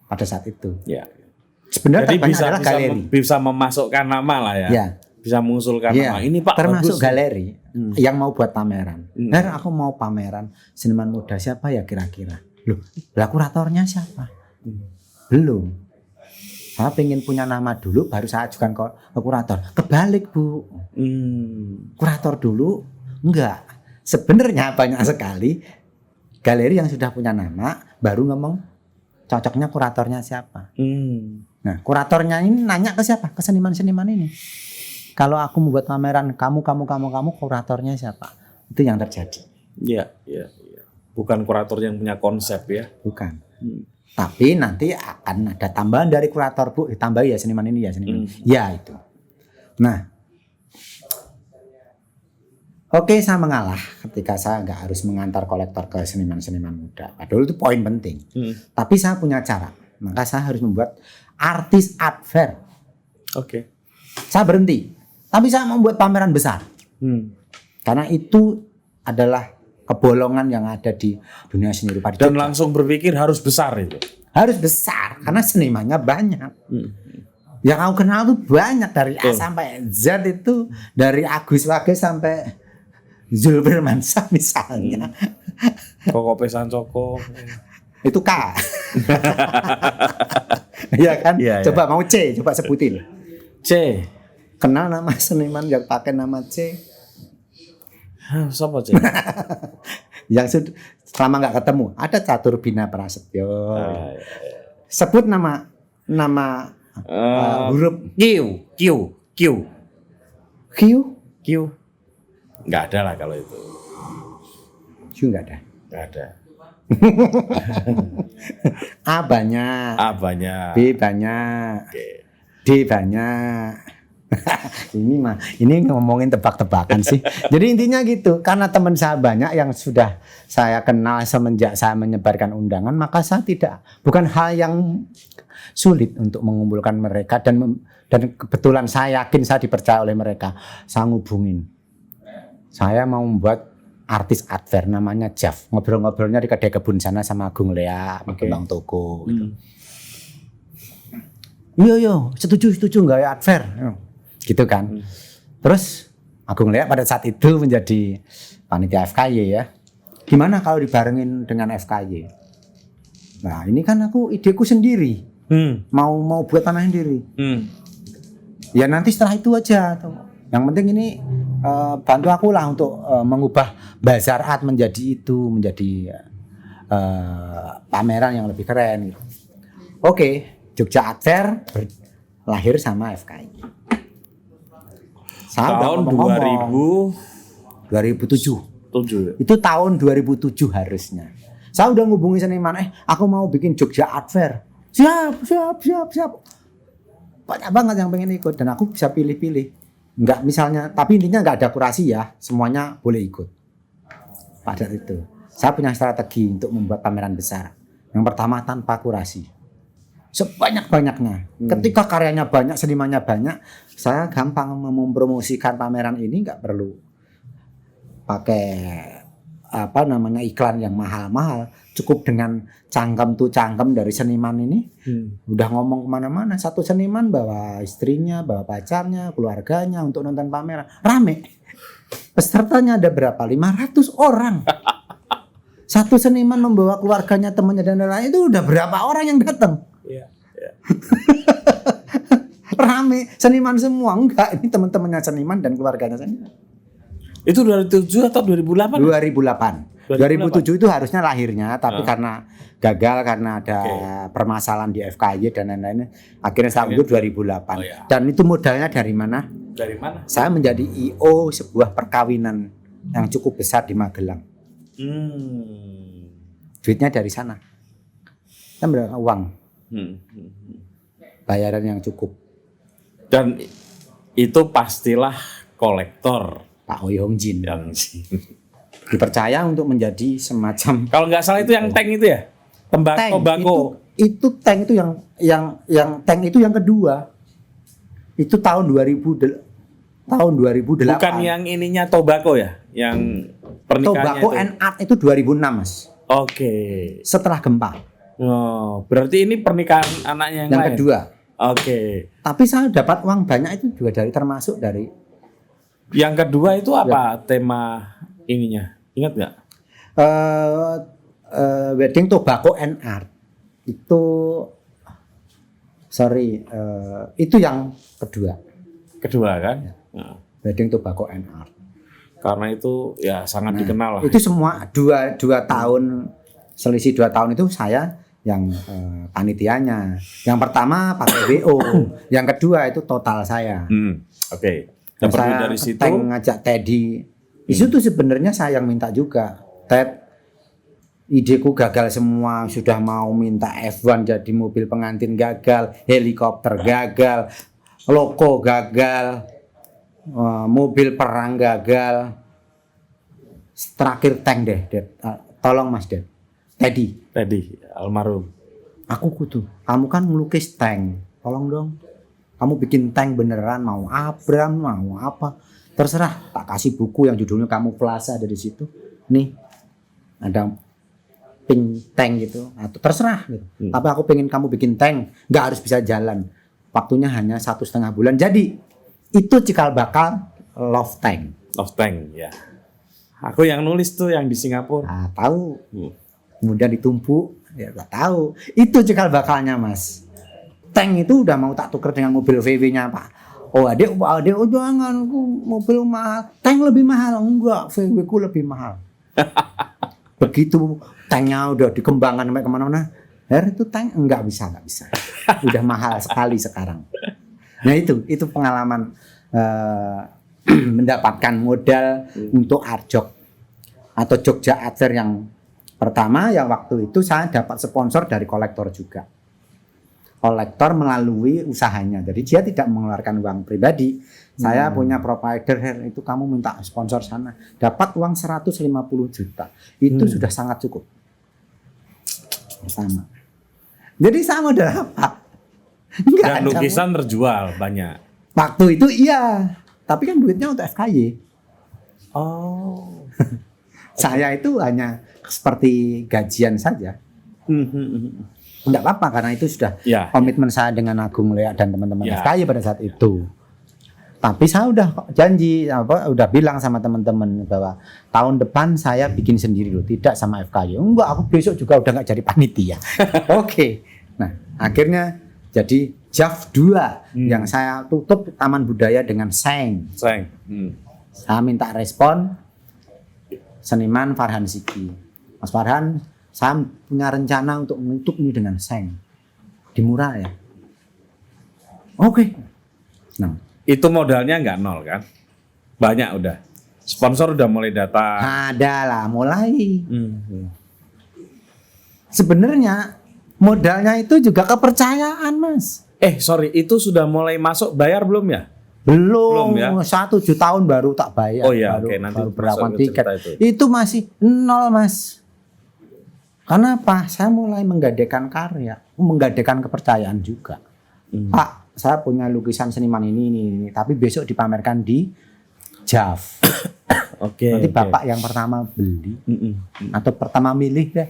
Speaker 2: Pada saat itu.
Speaker 1: Ya.
Speaker 2: Sebenarnya adalah galeri.
Speaker 1: Bisa memasukkan nama lah ya. Ya. Bisa mengusulkan nama. Ini Pak
Speaker 2: termasuk bagus. Galeri yang mau buat pameran. Aku mau pameran seniman muda siapa ya kira-kira. Loh, lah kuratornya siapa? Belum. Saya pengen punya nama dulu baru saya ajukan ke kurator. Kebalik Bu. Kurator dulu enggak. Sebenarnya banyak sekali galeri yang sudah punya nama baru ngomong cocoknya kuratornya siapa. Nah kuratornya ini nanya ke siapa? Ke seniman-seniman ini. Kalau aku membuat pameran kamu kuratornya siapa? Itu yang terjadi. Iya.
Speaker 1: Bukan kurator yang punya konsep ya.
Speaker 2: Bukan. Tapi nanti akan ada tambahan dari kurator Bu, ditambah ya seniman ini ya seniman. Ya itu. Nah, oke saya mengalah ketika saya nggak harus mengantar kolektor ke seniman-seniman muda. Padahal itu poin penting. Tapi saya punya cara. Maka saya harus membuat artis art fair.
Speaker 1: Oke.
Speaker 2: Saya berhenti. Tapi saya membuat pameran besar. Karena itu adalah kebolongan yang ada di dunia seni rupa.
Speaker 1: Dan langsung berpikir harus besar itu.
Speaker 2: Harus besar karena senimannya banyak. Yang aku kenal tuh banyak dari A sampai Z itu, dari Agus Wage sampai Zulfir Mansyah misalnya.
Speaker 1: Koko Pesan Coko.
Speaker 2: Itu K. Iya kan?
Speaker 1: Ya,
Speaker 2: coba mau C, coba sebutin.
Speaker 1: C.
Speaker 2: Kenal nama seniman yang pakai nama C?
Speaker 1: Siapa C?
Speaker 2: Yang selama nggak ketemu ada Catur Bina Prasetyo. Sebut nama huruf Q. Q?
Speaker 1: Q? Nggak ada lah kalau itu.
Speaker 2: Q nggak ada.
Speaker 1: Nggak ada.
Speaker 2: A banyak.
Speaker 1: A banyak.
Speaker 2: B banyak.
Speaker 1: Oke.
Speaker 2: D banyak. ini ngomongin tebak-tebakan sih. Jadi intinya gitu, karena teman saya banyak yang sudah saya kenal semenjak saya menyebarkan undangan, maka saya bukan hal yang sulit untuk mengumpulkan mereka dan kebetulan saya yakin saya dipercaya oleh mereka. Saya ngubungin. Saya mau membuat artis adver namanya Jeff. Ngobrol-ngobrolnya di kedai kebun sana sama Agung Lea, Bang Toko gitu. Yo, setuju nggak ya adver? Gitu kan. Terus Agung Lea pada saat itu menjadi panitia FKY ya. Gimana kalau dibarengin dengan FKY? Nah ini kan aku ideku sendiri. Mau buat tanah sendiri. Ya nanti setelah itu aja. Yang penting ini bantu aku lah untuk mengubah bazar art menjadi pameran yang lebih keren gitu. Oke. Jogja Art Fair lahir sama FKY.
Speaker 1: Tahun 2007.
Speaker 2: Itu tahun 2007 harusnya. Saya udah ngubungi seniman, aku mau bikin Jogja Art Fair. Siap. Banyak banget yang pengen ikut dan aku bisa pilih-pilih. Enggak misalnya, tapi intinya enggak ada kurasi ya, semuanya boleh ikut. Pada itu, saya punya strategi untuk membuat pameran besar. Yang pertama tanpa kurasi. Sebanyak-banyaknya. Ketika karyanya banyak, senimannya banyak, saya gampang mempromosikan pameran ini, nggak perlu pakai iklan yang mahal-mahal. Cukup dengan cangkem dari seniman ini, udah ngomong kemana-mana. Satu seniman bawa istrinya, bawa pacarnya, keluarganya untuk nonton pameran, rame. Pesertanya ada berapa? 500 orang. Satu seniman membawa keluarganya, temannya dan lain-lain, itu udah berapa orang yang datang? Iya. Rame, seniman semua. Enggak, ini teman-temannya seniman dan keluarganya seniman.
Speaker 1: Itu 2007 atau 2008?
Speaker 2: 2007 itu harusnya lahirnya, tapi karena gagal, karena ada permasalahan di FKY dan lain-lain, akhirnya saya undur 2008. Oh, ya. Dan itu modalnya dari mana?
Speaker 1: Dari mana? Saya
Speaker 2: menjadi IO sebuah perkawinan yang cukup besar di Magelang. Duitnya dari sana. Kan berapa uang? Bayaran yang cukup. Dan
Speaker 1: itu pastilah kolektor
Speaker 2: Pak Hoyong Jin dipercaya untuk menjadi semacam,
Speaker 1: kalau nggak salah itu yang tank itu ya, tembakau.
Speaker 2: Itu tank itu yang tank itu yang kedua. Itu tahun 2008.
Speaker 1: Bukan yang ininya tobacco ya, yang pernikahannya
Speaker 2: Tobacco and Art itu 2006 Mas.
Speaker 1: Oke.
Speaker 2: Setelah gempa.
Speaker 1: Oh, berarti ini pernikahan anaknya yang lain?
Speaker 2: Kedua.
Speaker 1: Oke.
Speaker 2: Tapi saya dapat uang banyak itu juga termasuk dari.
Speaker 1: Yang kedua itu apa tema ininya? Ingat nggak?
Speaker 2: Wedding Tobacco and Art. Itu yang kedua.
Speaker 1: Kedua kan?
Speaker 2: Ya. Wedding Tobacco and Art.
Speaker 1: Karena itu ya sangat dikenal lah.
Speaker 2: Itu semua dua tahun, selisih 2 tahun itu saya yang panitianya. Yang pertama pakai WO, yang kedua itu total saya.
Speaker 1: Oke.
Speaker 2: Dan saya dari situ ngajak Teddy. Itu tuh sebenarnya saya yang minta juga. Ted, ideku gagal semua, sudah mau minta F1 jadi mobil pengantin gagal, helikopter gagal, loko gagal, mobil perang gagal. Terakhir tank deh, tolong Mas Ded. Teddy
Speaker 1: almarhum.
Speaker 2: Aku kamu kan melukis tank, tolong dong. Kamu bikin tank beneran, mau Abram, mau apa, terserah. Tak kasih buku yang judulnya Kamuflase dari situ. Nih, ada pink tank gitu, atau terserah gitu. Tapi aku pengen kamu bikin tank, nggak harus bisa jalan. Waktunya hanya 1,5 bulan. Jadi itu cikal bakal Love Tank.
Speaker 1: Love Tank, ya. Aku yang nulis tuh yang di Singapura.
Speaker 2: Nah, tahu. Kemudian ditumpuk, ya nggak tahu. Itu cikal bakalnya Mas. Tank itu udah mau tak tuker dengan mobil VW-nya Pak. Oh adek jangan, mobil mahal. Tank lebih mahal, enggak, VW ku lebih mahal. Begitu tanknya udah dikembangkan sampai kemana-mana, itu tank enggak bisa. Udah mahal sekali sekarang. Nah itu pengalaman mendapatkan modal untuk Arjok atau Jogja Acer yang pertama. Yang waktu itu saya dapat sponsor dari kolektor juga. Kolektor melalui usahanya, jadi dia tidak mengeluarkan uang pribadi. Saya punya provider, itu kamu minta sponsor sana, dapat uang 150 juta, itu sudah sangat cukup. Pertama. Jadi saya modal apa?
Speaker 1: Dan lukisan terjual banyak.
Speaker 2: Waktu itu iya, tapi kan duitnya untuk FKY.
Speaker 1: Oh.
Speaker 2: Saya itu hanya seperti gajian saja. Enggak apa-apa karena itu sudah komitmen saya dengan Agung Lea dan teman-teman FKY pada saat itu. Tapi saya udah janji udah bilang sama teman-teman bahwa tahun depan saya bikin sendiri loh, tidak sama FKY. Enggak, aku besok juga udah nggak jadi panitia. Oke. Nah, akhirnya jadi JAF 2 yang saya tutup Taman Budaya dengan Seng. Saya minta respon seniman Farhan Siki. Mas Farhan, saya punya rencana untuk menutup ini dengan Seng. Di Murah ya. Oke. Nah,
Speaker 1: itu modalnya nggak nol kan? Banyak udah. Sponsor udah mulai datang.
Speaker 2: Ada lah, mulai. Sebenarnya modalnya itu juga kepercayaan, Mas.
Speaker 1: Sorry, itu sudah mulai masuk bayar belum ya?
Speaker 2: Belum
Speaker 1: ya?
Speaker 2: 1 tahun baru tak bayar.
Speaker 1: Oh iya,
Speaker 2: baru,
Speaker 1: oke, nanti
Speaker 2: baru berapa
Speaker 1: masuk ke
Speaker 2: tiket.
Speaker 1: cerita
Speaker 2: Itu masih nol, Mas. Kenapa? Saya mulai menggadekan karya, menggadekan kepercayaan juga. Pak, saya punya lukisan seniman ini, tapi besok dipamerkan di JAF. Nanti Bapak yang pertama beli atau pertama milih deh.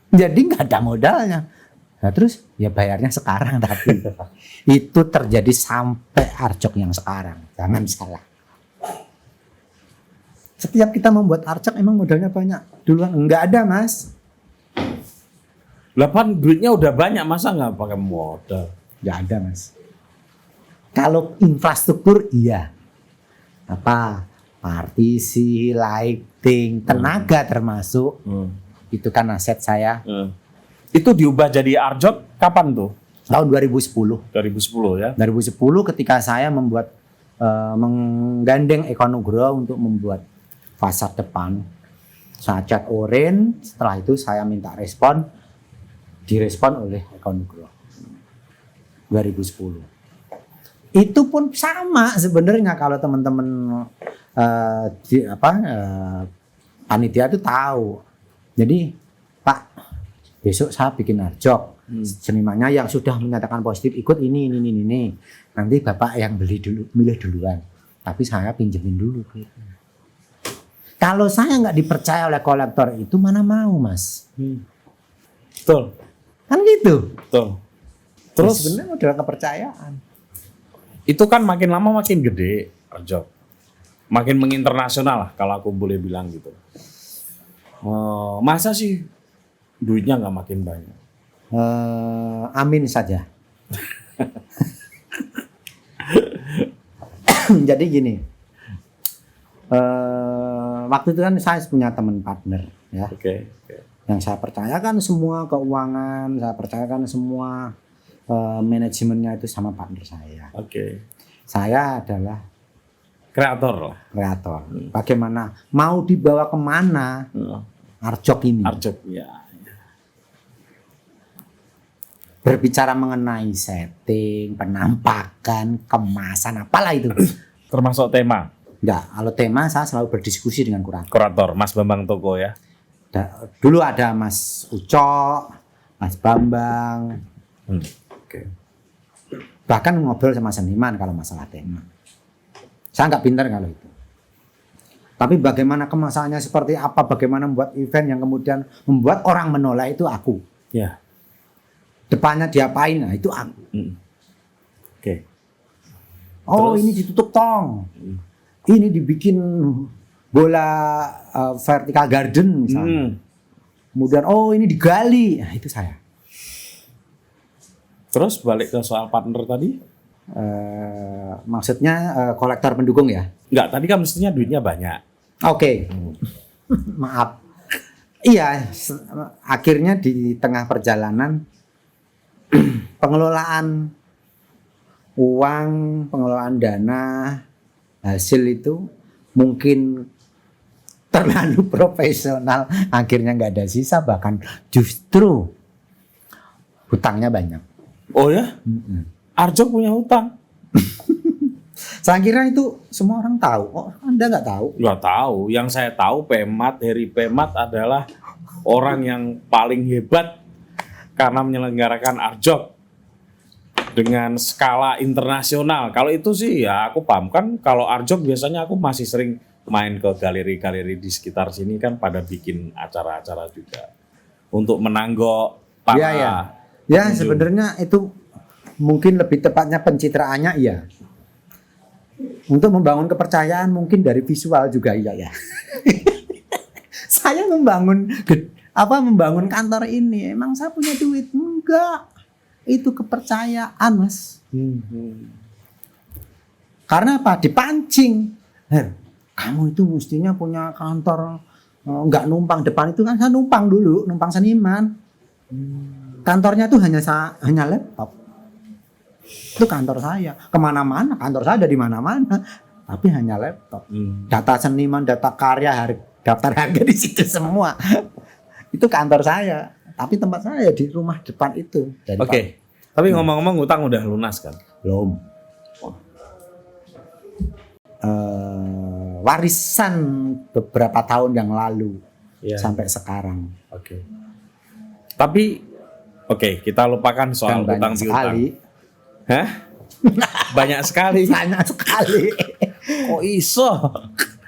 Speaker 2: Jadi nggak ada modalnya. Nah, terus ya bayarnya sekarang tapi itu terjadi sampai Arjok yang sekarang. Jangan salah. Setiap kita membuat Arjok emang modalnya banyak. Duluan enggak ada, Mas.
Speaker 1: 8 duitnya udah banyak, masa nggak pakai modal?
Speaker 2: Nggak ada, Mas. Kalau infrastruktur iya. Apa? Partisi, lighting, tenaga termasuk. Itu kan aset saya.
Speaker 1: Itu diubah jadi Arjok kapan tuh?
Speaker 2: Tahun 2010.
Speaker 1: 2010 ya.
Speaker 2: 2010 ketika saya membuat menggandeng Eko Nugroho untuk membuat fasad depan. Saya cat oranye, setelah itu saya minta respon, direspon oleh Eko Nugroho. 2010. Itu pun sama sebenarnya kalau teman-teman panitia itu tahu. Jadi Pak, besok saya bikin Arjok. Senimannya yang sudah menyatakan positif ikut ini. Nanti Bapak yang beli dulu, milih duluan. Tapi saya pinjemin dulu. Kalau saya nggak dipercaya oleh kolektor itu mana mau, Mas?
Speaker 1: Betul.
Speaker 2: Kan gitu.
Speaker 1: Betul. Terus
Speaker 2: sebenarnya udah kepercayaan.
Speaker 1: Itu kan makin lama makin gede Arjok. Makin menginternasional lah kalau aku boleh bilang gitu. Masa sih duitnya nggak makin banyak?
Speaker 2: Amin saja. Jadi gini, waktu itu kan saya punya teman partner ya, yang saya percayakan semua keuangan, saya percayakan semua manajemennya itu sama partner saya. Saya adalah
Speaker 1: kreator.
Speaker 2: Bagaimana mau dibawa kemana Arjok ini?
Speaker 1: Arjok ya.
Speaker 2: Berbicara mengenai setting, penampakan, kemasan, apalah itu.
Speaker 1: Termasuk tema?
Speaker 2: Enggak, kalau tema saya selalu berdiskusi dengan
Speaker 1: kurator. Mas Bambang Toko ya?
Speaker 2: Dulu ada Mas Ucok, Mas Bambang. Bahkan ngobrol sama seniman kalau masalah tema. Saya nggak pintar kalau itu. Tapi bagaimana kemasannya seperti apa, bagaimana membuat event yang kemudian membuat orang menolak itu aku.
Speaker 1: Ya.
Speaker 2: Depannya diapain, nah itu aku. Oh, terus, ini ditutup tong. Ini dibikin bola vertical garden misalnya. Kemudian oh ini digali, nah itu saya.
Speaker 1: Terus balik ke soal partner tadi?
Speaker 2: Maksudnya kolektor pendukung ya?
Speaker 1: Enggak, tadi kan mestinya duitnya banyak.
Speaker 2: Maaf. Iya, akhirnya di tengah perjalanan pengelolaan uang, pengelolaan dana hasil itu mungkin terlalu profesional, akhirnya nggak ada sisa, bahkan justru hutangnya banyak.
Speaker 1: Oh ya? Arjok punya hutang?
Speaker 2: Saya kira itu semua orang tahu. Oh, Anda nggak tahu?
Speaker 1: Nggak tahu. Yang saya tahu Heri Pemat adalah orang yang paling hebat karena menyelenggarakan Arjok dengan skala internasional. Kalau itu sih ya aku paham kan. Kalau Arjok biasanya aku masih sering main ke galeri-galeri di sekitar sini kan pada bikin acara-acara juga untuk menanggok para
Speaker 2: Ya sebenarnya itu mungkin lebih tepatnya pencitraannya iya. Untuk membangun kepercayaan mungkin dari visual juga iya ya. Saya membangun kantor ini emang saya punya duit enggak. Itu kepercayaan, Mas. Karena apa? Dipancing. Kamu itu mestinya punya kantor enggak numpang depan itu kan saya numpang dulu, numpang seniman. Kantornya tuh hanya laptop. Itu kantor saya. Kemana-mana, kantor saya ada di mana-mana. Tapi hanya laptop. Data seniman, data karya, daftar harga di situ semua. Itu kantor saya. Tapi tempat saya di rumah depan itu.
Speaker 1: Oke. Tapi ngomong-ngomong utang udah lunas kan?
Speaker 2: Belum. Warisan beberapa tahun yang lalu sampai sekarang.
Speaker 1: Oke. Tapi kita lupakan soal utang piutang. Hah? Banyak sekali.
Speaker 2: Banyak sekali.
Speaker 1: Kok iso?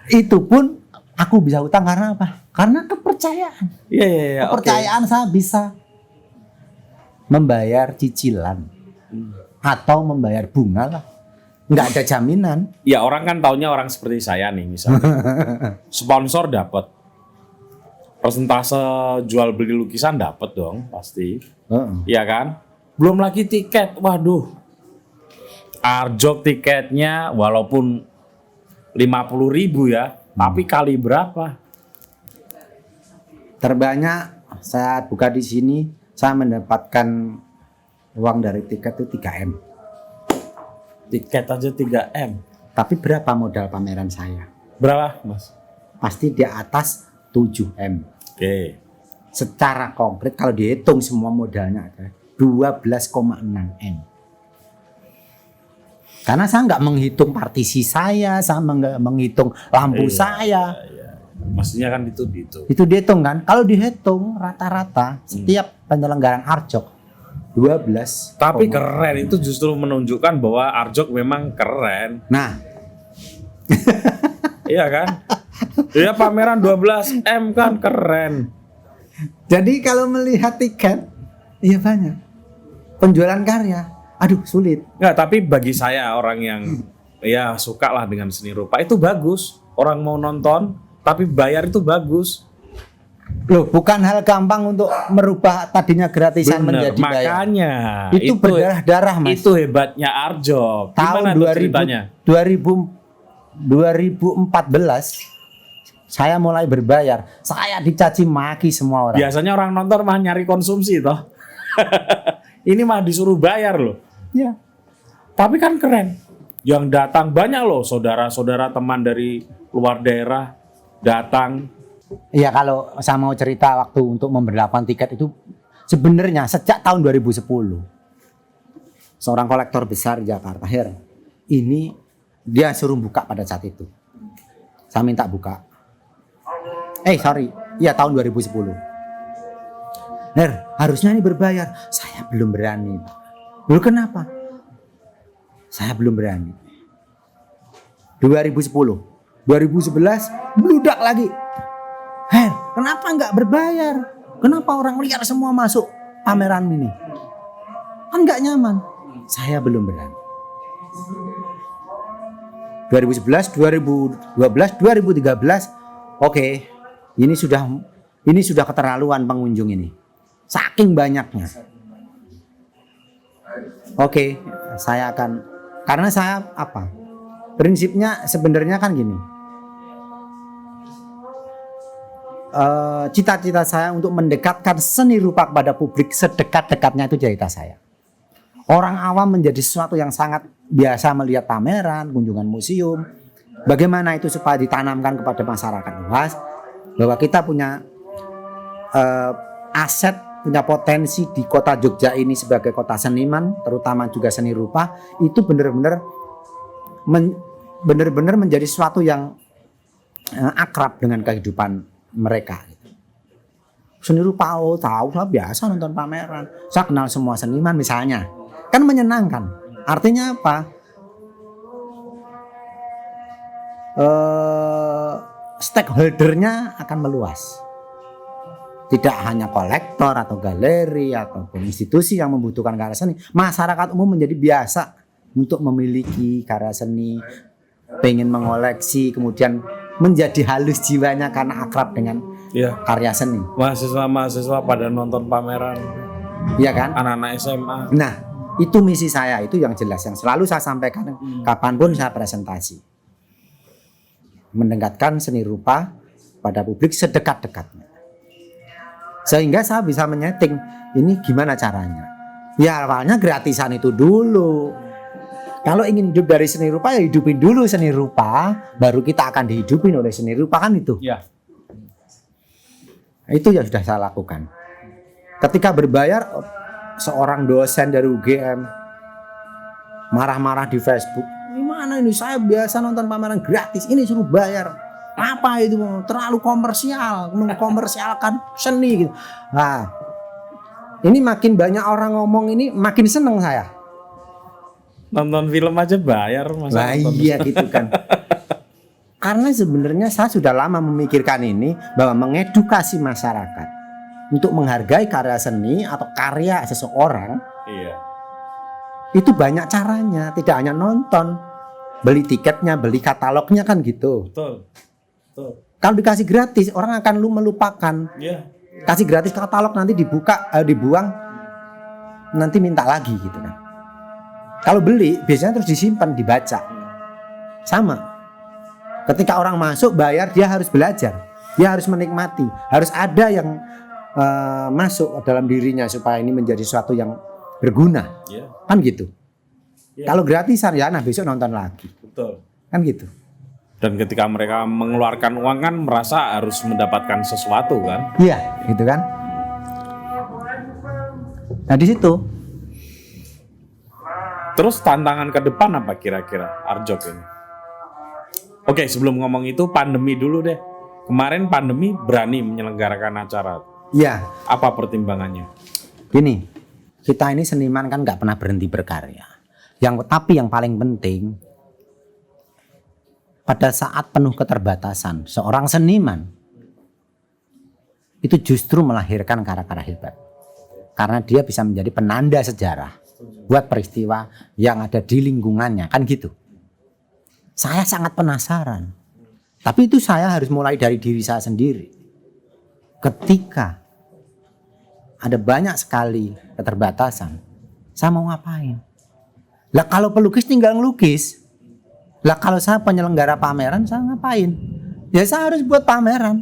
Speaker 2: Itu pun aku bisa utang karena apa? Karena kepercayaan.
Speaker 1: Iya.
Speaker 2: Kepercayaan saya bisa membayar cicilan atau membayar bunga lah. Nggak ada jaminan.
Speaker 1: Ya orang kan taunya orang seperti saya nih misalnya. Sponsor dapat. Persentase jual beli lukisan dapat dong pasti. Iya kan? Belum lagi tiket. Waduh. Arjok tiketnya walaupun 50.000 ya, tapi kali berapa?
Speaker 2: Terbanyak saat buka di sini saya mendapatkan uang dari tiket itu 3M.
Speaker 1: Tiket aja 3M.
Speaker 2: Tapi berapa modal pameran saya?
Speaker 1: Berapa, Mas?
Speaker 2: Pasti di atas 7M.
Speaker 1: Oke.
Speaker 2: Secara konkret kalau dihitung semua modalnya ada 12,6M. Karena saya nggak menghitung partisi saya nggak menghitung lampu saya.
Speaker 1: Iya. Maksudnya kan itu dihitung.
Speaker 2: Itu dihitung kan? Kalau dihitung rata-rata setiap penyelenggaraan Arjok 12.
Speaker 1: Tapi keren, itu justru menunjukkan bahwa Arjok memang keren.
Speaker 2: Nah.
Speaker 1: Iya kan? Ya pameran 12M kan keren.
Speaker 2: Jadi kalau melihat tiket, iya banyak. Penjualan karya, aduh sulit.
Speaker 1: Nggak, tapi bagi saya orang yang ya suka lah dengan seni rupa itu bagus. Orang mau nonton, tapi bayar itu bagus.
Speaker 2: Loh, bukan hal gampang untuk merubah tadinya gratisan menjadi bayar.
Speaker 1: Makanya
Speaker 2: itu berdarah-darah, Mas.
Speaker 1: Itu hebatnya Arjok.
Speaker 2: Tahun 2014 saya mulai berbayar. Saya dicaci maki semua orang.
Speaker 1: Biasanya orang nonton mah nyari konsumsi toh. Ini mah disuruh bayar loh.
Speaker 2: Ya.
Speaker 1: Tapi kan keren. Yang datang banyak loh, saudara-saudara teman dari luar daerah datang.
Speaker 2: Iya, kalau saya mau cerita waktu untuk memberlakukan tiket itu sebenarnya sejak tahun 2010. Seorang kolektor besar di Jakarta, ini dia suruh buka pada saat itu. Saya minta buka. Iya tahun 2010. Harusnya ini berbayar. Saya belum berani. Lalu kenapa? Saya belum berani. 2010, 2011 bludak lagi. Kenapa nggak berbayar? Kenapa orang liar semua masuk pameran ini? Kan nggak nyaman. Saya belum berani. 2011, 2012, 2013, oke. Ini sudah keterlaluan pengunjung ini. Saking banyaknya. Oke, saya akan, karena saya prinsipnya sebenarnya kan gini. Cita-cita saya untuk mendekatkan seni rupa kepada publik sedekat-dekatnya itu cerita saya. Orang awam menjadi sesuatu yang sangat biasa melihat pameran, kunjungan museum, Bagaimana itu supaya ditanamkan kepada masyarakat luas bahwa kita punya aset, punya potensi di kota Jogja ini sebagai kota seniman, terutama juga seni rupa, itu benar-benar menjadi sesuatu yang akrab dengan kehidupan mereka. Seni rupa, tahu lah, biasa nonton pameran, saya kenal semua seniman misalnya, kan menyenangkan. Artinya apa? Stakeholdernya akan meluas. Tidak hanya kolektor atau galeri ataupun institusi yang membutuhkan karya seni, masyarakat umum menjadi biasa untuk memiliki karya seni, pengen mengoleksi, kemudian menjadi halus jiwanya karena akrab dengan karya seni.
Speaker 1: Mahasiswa pada nonton pameran,
Speaker 2: iya kan?
Speaker 1: Anak-anak SMA.
Speaker 2: Nah, itu misi saya, itu yang jelas, yang selalu saya sampaikan kapanpun saya presentasi. Mendekatkan seni rupa pada publik sedekat-dekatnya. Sehingga saya bisa menyeting ini gimana caranya. Ya awalnya gratisan itu dulu. Kalau ingin hidup dari seni rupa, ya hidupin dulu seni rupa, baru kita akan dihidupin oleh seni rupa, kan itu.
Speaker 1: Ya.
Speaker 2: Itu yang sudah saya lakukan. Ketika berbayar, seorang dosen dari UGM marah-marah di Facebook. Gimana ini, saya biasa nonton pameran gratis, ini suruh bayar. Apa itu, terlalu komersial, mengkomersialkan seni gitu. Nah, ini makin banyak orang ngomong ini, makin seneng saya.
Speaker 1: Nonton film aja bayar, masa
Speaker 2: nah, iya gitu kan. Karena sebenarnya saya sudah lama memikirkan ini, bahwa mengedukasi masyarakat untuk menghargai karya seni atau karya seseorang.
Speaker 1: Iya.
Speaker 2: Itu banyak caranya, tidak hanya nonton, beli tiketnya, beli katalognya, kan gitu.
Speaker 1: Betul.
Speaker 2: Kalau dikasih gratis, orang akan melupakan.
Speaker 1: Iya.
Speaker 2: Kasih gratis katalog, nanti dibuang, nanti minta lagi gitu kan. Kalau beli biasanya terus disimpan, dibaca. Sama. Ketika orang masuk bayar, dia harus belajar, dia harus menikmati, harus ada yang masuk dalam dirinya supaya ini menjadi sesuatu yang berguna. Kan gitu. Kalau gratisan ya, nah besok nonton lagi.
Speaker 1: Betul.
Speaker 2: Kan gitu.
Speaker 1: Dan ketika mereka mengeluarkan uang kan merasa harus mendapatkan sesuatu kan?
Speaker 2: Iya, gitu kan. Nah di situ.
Speaker 1: Terus tantangan ke depan apa kira-kira Arjok ini? Oke, sebelum ngomong itu pandemi dulu deh. Kemarin pandemi berani menyelenggarakan acara.
Speaker 2: Iya.
Speaker 1: Apa pertimbangannya?
Speaker 2: Gini, kita ini seniman kan nggak pernah berhenti berkarya. Tapi yang paling penting, pada saat penuh keterbatasan, seorang seniman itu justru melahirkan karya-karya hebat. Karena dia bisa menjadi penanda sejarah buat peristiwa yang ada di lingkungannya, kan gitu. Saya sangat penasaran. Tapi itu saya harus mulai dari diri saya sendiri. Ketika ada banyak sekali keterbatasan, saya mau ngapain? Lah kalau pelukis tinggal ngelukis. Lah kalau saya penyelenggara pameran, saya ngapain? Ya saya harus buat pameran.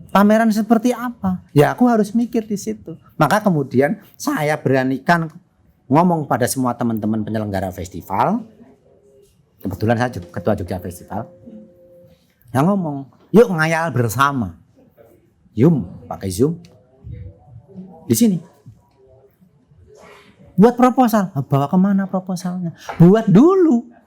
Speaker 2: Pameran seperti apa? Ya aku harus mikir di situ. Maka kemudian saya beranikan ngomong pada semua teman-teman penyelenggara festival. Kebetulan saya ketua Jogja Festival. Yang ngomong, yuk ngayal bersama. Pakai Zoom. Di sini. Buat proposal. Bawa kemana proposalnya? Buat dulu.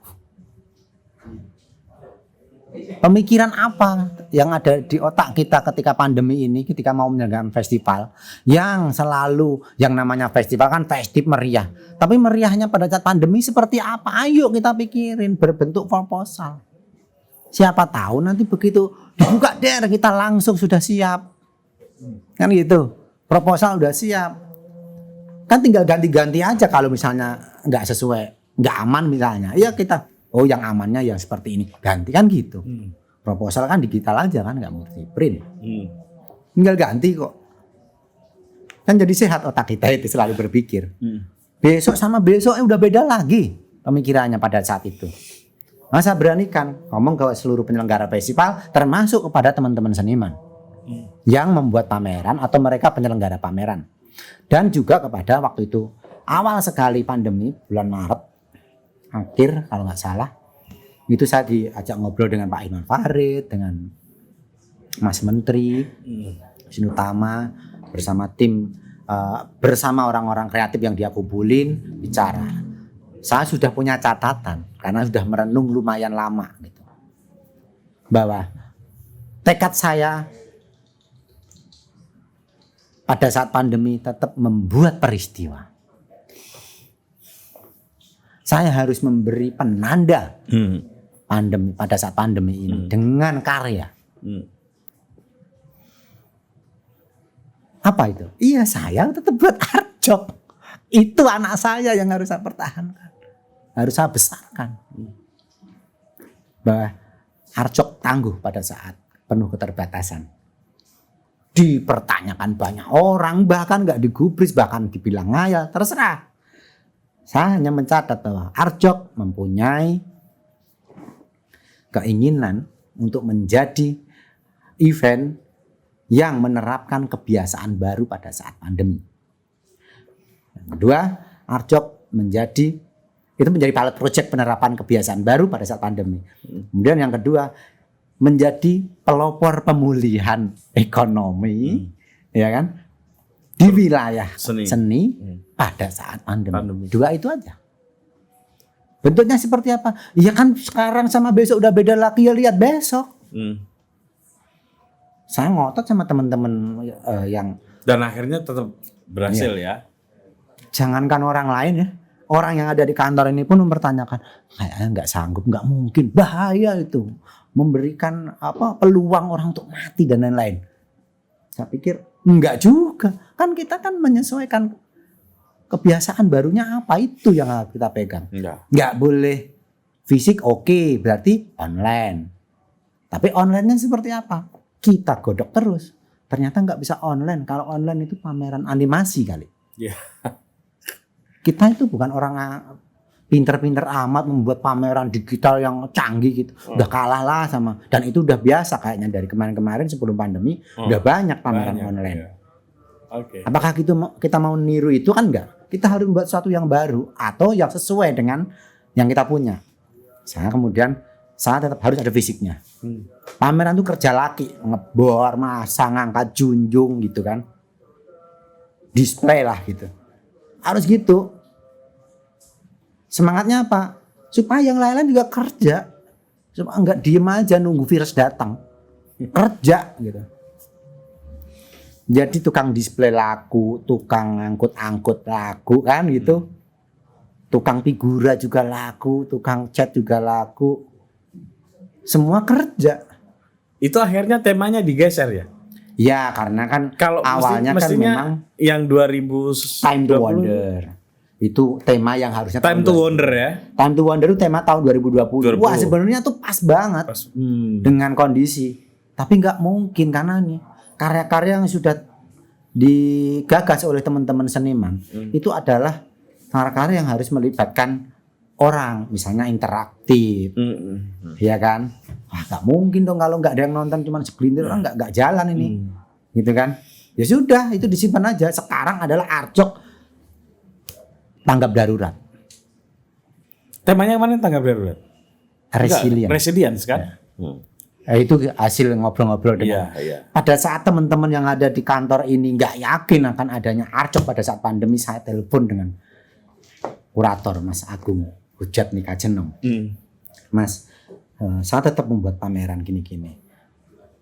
Speaker 2: Pemikiran apa yang ada di otak kita ketika pandemi ini, ketika mau menyelenggarakan festival, yang selalu yang namanya festival kan festif meriah, tapi meriahnya pada saat pandemi seperti apa? Ayo kita pikirin, berbentuk proposal. Siapa tahu nanti begitu dibuka kita langsung sudah siap, kan gitu. Proposal udah siap, kan tinggal ganti-ganti aja kalau misalnya nggak sesuai, nggak aman misalnya, ya kita yang amannya yang seperti ini, ganti, kan gitu. Proposal kan digital aja kan, nggak mesti print. Tinggal ganti kok. Kan jadi sehat otak kita itu selalu berpikir. Besok sama besoknya udah beda lagi pemikirannya pada saat itu. Masa beranikan ngomong ke seluruh penyelenggara festival, termasuk kepada teman-teman seniman yang membuat pameran atau mereka penyelenggara pameran. Dan juga kepada waktu itu awal sekali pandemi, bulan Maret akhir kalau nggak salah, Itu saya diajak ngobrol dengan Pak Iman Farid, dengan Mas Menteri, Wisnu Tama, bersama tim, bersama orang-orang kreatif yang dia kumpulin, bicara. Saya sudah punya catatan, karena sudah merenung lumayan lama gitu, bahwa tekad saya pada saat pandemi tetap membuat peristiwa. Saya harus memberi penanda pandemi pada saat pandemi ini dengan karya. Apa itu? Iya, saya tetap buat Arjok. Itu anak saya yang harus saya pertahankan, harus saya besarkan. Bahwa Arjok tangguh pada saat penuh keterbatasan. Dipertanyakan banyak orang, bahkan nggak digubris, bahkan dibilang ngayal, terserah. Saya hanya mencatat bahwa Arjok mempunyai keinginan untuk menjadi event yang menerapkan kebiasaan baru pada saat pandemi. Yang kedua, Arjok menjadi pilot project penerapan kebiasaan baru pada saat pandemi. Kemudian yang kedua, menjadi pelopor pemulihan ekonomi, ya kan, di wilayah seni pada saat pandemi. Dua itu aja. Bentuknya seperti apa? Ya kan sekarang sama besok udah beda lagi, ya lihat besok. Saya ngotot sama teman-teman yang,
Speaker 1: dan akhirnya tetap berhasil ya.
Speaker 2: Jangankan orang lain ya, orang yang ada di kantor ini pun mempertanyakan, kayaknya nggak sanggup, nggak mungkin, bahaya itu, memberikan peluang orang untuk mati dan lain-lain. Saya pikir enggak juga, kan kita kan menyesuaikan kebiasaan barunya apa, itu yang harus kita pegang. Nggak boleh fisik, oke, berarti online. Tapi online-nya seperti apa? Kita godok terus. Ternyata nggak bisa online. Kalau online itu pameran animasi kali. Kita itu bukan orang pinter-pinter amat membuat pameran digital yang canggih gitu. Udah kalah lah sama. Dan itu udah biasa kayaknya dari kemarin-kemarin sebelum pandemi. Udah banyak pameran online. Apakah kita mau niru itu? Kan enggak. Kita harus membuat sesuatu yang baru atau yang sesuai dengan yang kita punya. Saya tetap harus ada fisiknya. Pameran itu kerja laki, ngebor, masang, ngangkat, junjung gitu kan. Display lah gitu. Harus gitu. Semangatnya apa? Supaya yang lain-lain juga kerja. Supaya enggak diem aja nunggu virus datang. Kerja gitu. Jadi tukang display laku, tukang angkut-angkut laku kan gitu. Tukang figura juga laku, tukang cat juga laku. Semua kerja.
Speaker 1: Itu akhirnya temanya digeser ya?
Speaker 2: Ya, karena kan
Speaker 1: kalau
Speaker 2: awalnya kan memang
Speaker 1: yang 2020
Speaker 2: Time to Wonder. Itu tema yang harusnya
Speaker 1: Time to Wonder ya.
Speaker 2: Time to Wonder itu tema tahun 2020. Wah, sebenarnya tuh pas banget dengan kondisi. Tapi nggak mungkin karena nih karya-karya yang sudah digagas oleh teman-teman seniman itu adalah karya-karya yang harus melibatkan orang, misalnya interaktif, ya kan? Wah, nggak mungkin dong kalau nggak ada yang nonton, cuma segelintir orang nggak jalan ini, gitu kan? Ya sudah, itu disimpan aja. Sekarang adalah Arjok tanggap darurat.
Speaker 1: Temanya mana tanggap darurat? Resilience kan?
Speaker 2: Itu hasil ngobrol-ngobrol dengan. Pada saat teman-teman yang ada di kantor ini nggak yakin akan adanya Arjok pada saat pandemi, saya telepon dengan kurator Mas Agung Hujat Nika Jenom. Mas, saya tetap membuat pameran gini-gini.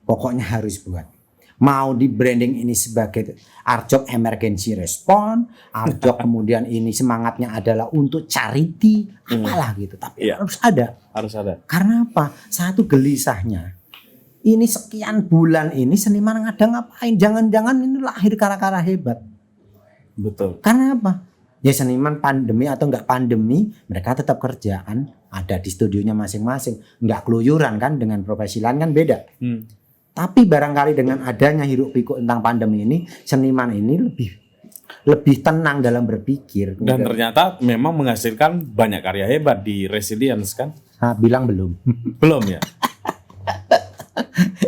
Speaker 2: Pokoknya harus buat. Mau di branding ini sebagai Arjok Emergency Response, Arjok kemudian ini semangatnya adalah untuk charity, apalah gitu. Tapi harus ada.
Speaker 1: Harus ada.
Speaker 2: Karena apa? Satu gelisahnya. Ini sekian bulan ini seniman ada ngapain? Jangan-jangan ini lahir karya-karya hebat.
Speaker 1: Betul.
Speaker 2: Karena apa? Ya seniman pandemi atau enggak pandemi, mereka tetap kerjaan, ada di studionya masing-masing, enggak keluyuran kan, dengan profesi lain kan beda. Tapi barangkali dengan adanya hiruk pikuk tentang pandemi ini, seniman ini lebih tenang dalam berpikir.
Speaker 1: Dan ternyata memang menghasilkan banyak karya hebat di Resilience kan?
Speaker 2: Bilang belum.
Speaker 1: Belum ya?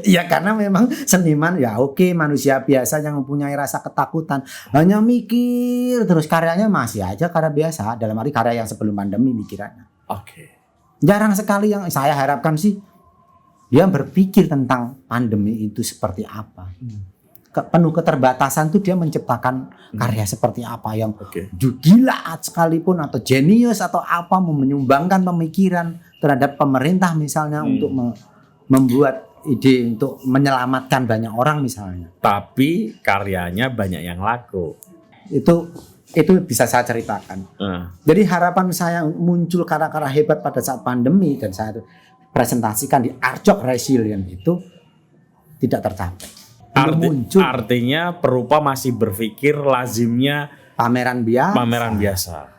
Speaker 2: Ya karena memang seniman ya oke, manusia biasa yang mempunyai rasa ketakutan, hanya mikir terus, karyanya masih aja karya biasa, dalam arti karya yang sebelum pandemi mikirannya. Jarang sekali yang saya harapkan sih dia berpikir tentang pandemi itu seperti apa. Penuh keterbatasan tuh dia menciptakan karya seperti apa yang gila sekalipun atau jenius atau apa, menyumbangkan pemikiran terhadap pemerintah misalnya untuk membuat ide untuk menyelamatkan banyak orang misalnya.
Speaker 1: Tapi karyanya banyak yang laku.
Speaker 2: Itu bisa saya ceritakan. Jadi harapan saya muncul karya-karya hebat pada saat pandemi dan saya presentasikan di Arjok Resilient itu tidak tercapai.
Speaker 1: Artinya Perupa masih berpikir lazimnya
Speaker 2: pameran
Speaker 1: biasa.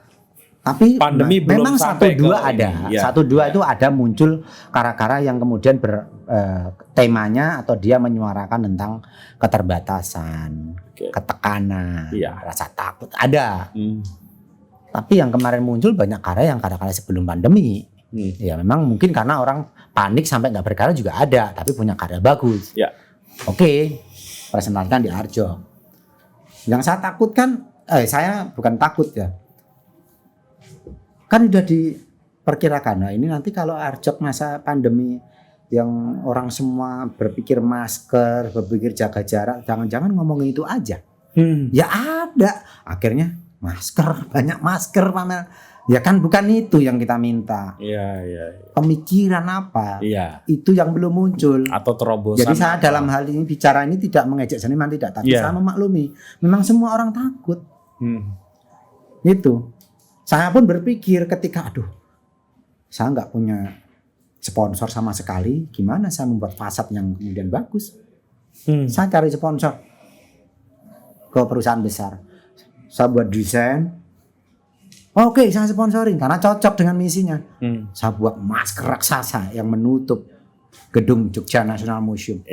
Speaker 2: Tapi
Speaker 1: pandemi
Speaker 2: memang
Speaker 1: belum sampai
Speaker 2: 1-2 ada.
Speaker 1: Ya.
Speaker 2: 1-2 itu ada muncul karya-karya yang kemudian temanya atau dia menyuarakan tentang keterbatasan, ketekanan, rasa takut ada. Tapi yang kemarin muncul banyak karya sebelum pandemi. Ya memang mungkin karena orang panik sampai nggak berkarya juga ada, tapi punya karya bagus.
Speaker 1: Ya.
Speaker 2: Oke, presentasikan di Arjok. Yang saya takutkan, saya bukan takut ya. Kan udah diperkirakan. Nah ini nanti kalau Arjok masa pandemi yang orang semua berpikir masker, berpikir jaga jarak, jangan-jangan ngomongin itu aja. Ya ada. Akhirnya masker, banyak masker pamer. Ya kan bukan itu yang kita minta.
Speaker 1: Iya.
Speaker 2: Pemikiran apa?
Speaker 1: Iya.
Speaker 2: Itu yang belum muncul.
Speaker 1: Atau terobosan.
Speaker 2: Jadi saya dalam hal ini bicara ini tidak mengejek seniman tidak, tapi saya memaklumi. Memang semua orang takut. Itu. Saya pun berpikir ketika saya nggak punya sponsor sama sekali, gimana saya membuat fasad yang kemudian bagus? Saya cari sponsor ke perusahaan besar. Saya buat desain. Oke, saya sponsorin karena cocok dengan misinya. Saya buat masker raksasa yang menutup gedung Jogja National Museum.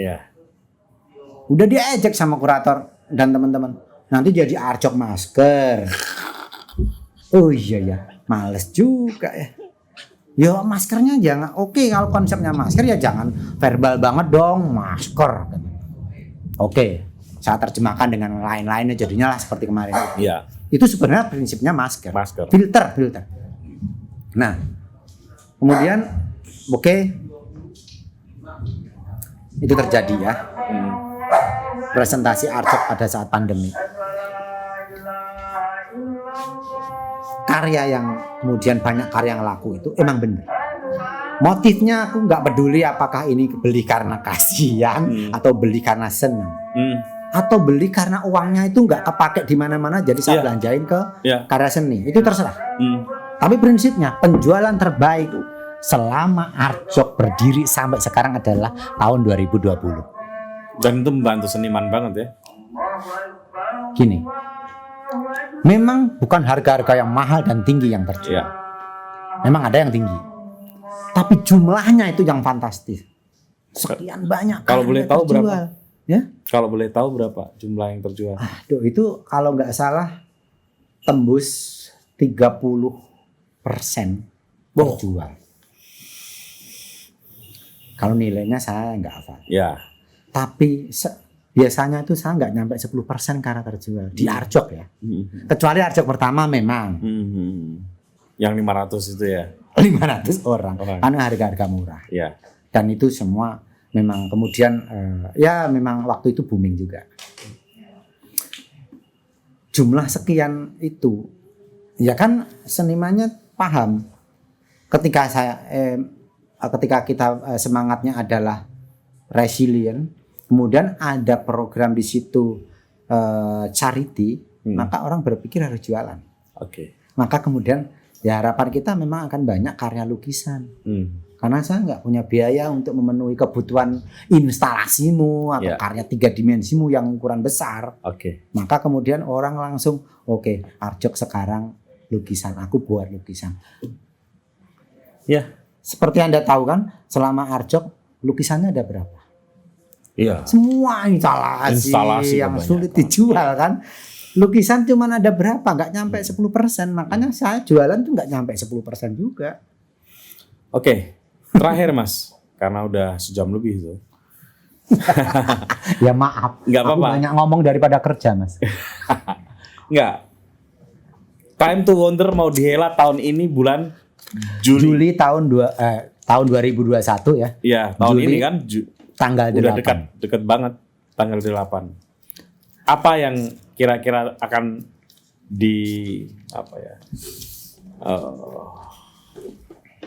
Speaker 2: Udah diejek sama kurator dan teman-teman. Nanti jadi Arjok masker. Oh iya, males juga ya. Ya maskernya jangan. Oke, kalau konsepnya masker ya jangan verbal banget dong, masker. Oke, saya terjemahkan dengan lain-lainnya jadinya lah seperti kemarin.
Speaker 1: Iya.
Speaker 2: Itu sebenarnya prinsipnya masker. Filter. Nah, kemudian itu terjadi ya. Presentasi Arjok pada saat pandemi. Karya yang kemudian banyak karya yang laku itu emang benar. Motifnya aku nggak peduli apakah ini beli karena kasihan atau beli karena senang. Atau beli karena uangnya itu nggak kepake di mana-mana jadi saya belanjain ke karya seni, itu terserah. Tapi prinsipnya penjualan terbaik selama Arjok berdiri sampai sekarang adalah tahun 2020.
Speaker 1: Dan itu membantu seniman banget ya.
Speaker 2: Gini, memang bukan harga-harga yang mahal dan tinggi yang terjual. Memang ada yang tinggi, tapi jumlahnya itu yang fantastis. Sekian banyak.
Speaker 1: Kalau boleh tahu
Speaker 2: terjual.
Speaker 1: Berapa?
Speaker 2: Ya?
Speaker 1: Kalau boleh tahu berapa jumlah yang terjual?
Speaker 2: Itu kalau nggak salah tembus 30% terjual. Kalau nilainya saya nggak hafal.
Speaker 1: Ya.
Speaker 2: Tapi biasanya itu saya nggak nyampe 10% karena terjual di Arjok ya. Kecuali Arjok pertama memang.
Speaker 1: Yang 500 itu ya.
Speaker 2: 500 orang. Karena harga-harga murah.
Speaker 1: Ya.
Speaker 2: Dan itu semua memang kemudian memang waktu itu booming juga. Jumlah sekian itu ya kan senimannya paham. Ketika kita semangatnya adalah resilient, kemudian ada program di situ charity, maka orang berpikir harus jualan. Maka kemudian ya harapan kita memang akan banyak karya lukisan. Karena saya nggak punya biaya untuk memenuhi kebutuhan instalasimu atau karya 3 dimensimu yang ukuran besar. Maka kemudian orang langsung Arjok sekarang lukisan, aku buat lukisan. Seperti Anda tahu kan, selama Arjok lukisannya ada berapa? Semua instalasi yang sulit dijual kan. Lukisan cuma ada berapa? Nggak nyampe 10%. Makanya saya jualan tuh nggak nyampe 10% juga.
Speaker 1: Terakhir Mas, karena udah sejam lebih itu.
Speaker 2: Ya maaf,
Speaker 1: nggak apa-apa.
Speaker 2: Banyak ngomong daripada kerja Mas.
Speaker 1: Nggak. Time to Wonder mau dihelat tahun ini bulan
Speaker 2: Juli tahun 2021 ya.
Speaker 1: Iya, tahun
Speaker 2: Juli,
Speaker 1: ini kan
Speaker 2: tanggal
Speaker 1: udah
Speaker 2: 8.
Speaker 1: dekat banget tanggal 8. Apa yang kira-kira akan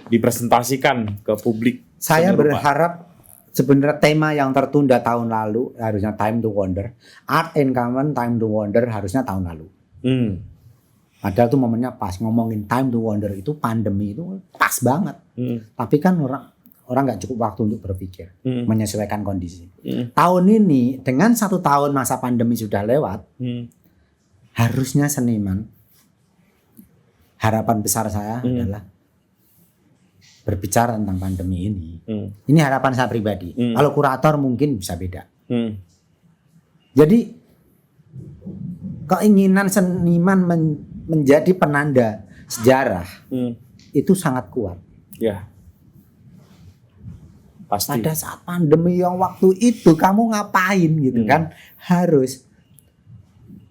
Speaker 1: dipresentasikan ke publik?
Speaker 2: Saya
Speaker 1: seni rupa?
Speaker 2: berharap sebenarnya tema yang tertunda tahun lalu harusnya Time to Wonder. Art in Common Time to Wonder harusnya tahun lalu. Padahal tuh momennya pas ngomongin Time to Wonder itu pandemi itu pas banget. Tapi kan orang nggak cukup waktu untuk berpikir, menyesuaikan kondisi. Tahun ini dengan 1 tahun masa pandemi sudah lewat, harusnya seniman, harapan besar saya adalah berbicara tentang pandemi ini. Ini harapan saya pribadi. Kalau kurator mungkin bisa beda. Jadi keinginan seniman menjadi penanda sejarah itu sangat kuat.
Speaker 1: Ya. Pasti.
Speaker 2: Pada saat pandemi yang waktu itu kamu ngapain gitu kan?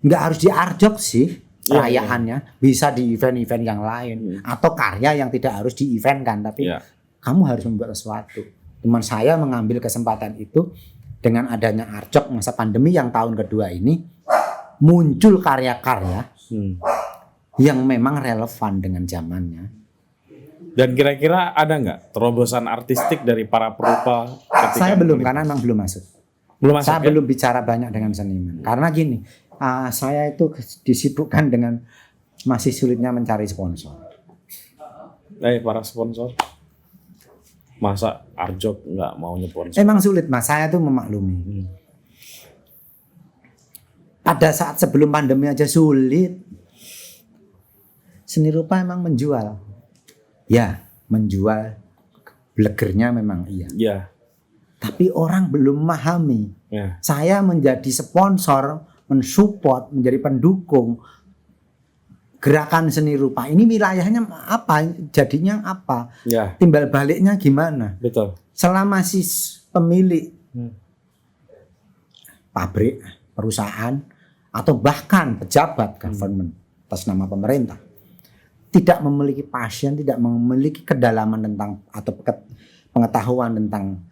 Speaker 2: Nggak harus di Arjok sih perayaannya, bisa di event-event yang lain atau karya yang tidak harus di event kan, tapi kamu harus membuat sesuatu. Teman saya mengambil kesempatan itu dengan adanya Arjok masa pandemi yang tahun kedua ini, muncul karya-karya yang memang relevan dengan zamannya.
Speaker 1: Dan kira-kira ada nggak terobosan artistik dari para perupa?
Speaker 2: Saya belum, karena memang belum masuk. Saya belum bicara banyak dengan seniman. Karena gini, saya itu disibukkan dengan masih sulitnya mencari sponsor.
Speaker 1: Para sponsor, masa Arjok nggak mau nyponsor?
Speaker 2: Emang sulit mas, saya tuh memaklumi. Pada saat sebelum pandemi aja sulit. Seni rupa emang menjual. Ya, menjual blegernya memang iya.
Speaker 1: Ya.
Speaker 2: Tapi orang belum memahami. Saya menjadi sponsor, mensupport, menjadi pendukung gerakan seni rupa. Ini wilayahnya apa? Jadinya apa? Timbal baliknya gimana?
Speaker 1: Betul.
Speaker 2: Selama si pemilik pabrik, perusahaan, atau bahkan pejabat government atas nama pemerintah tidak memiliki passion, tidak memiliki kedalaman tentang atau pengetahuan tentang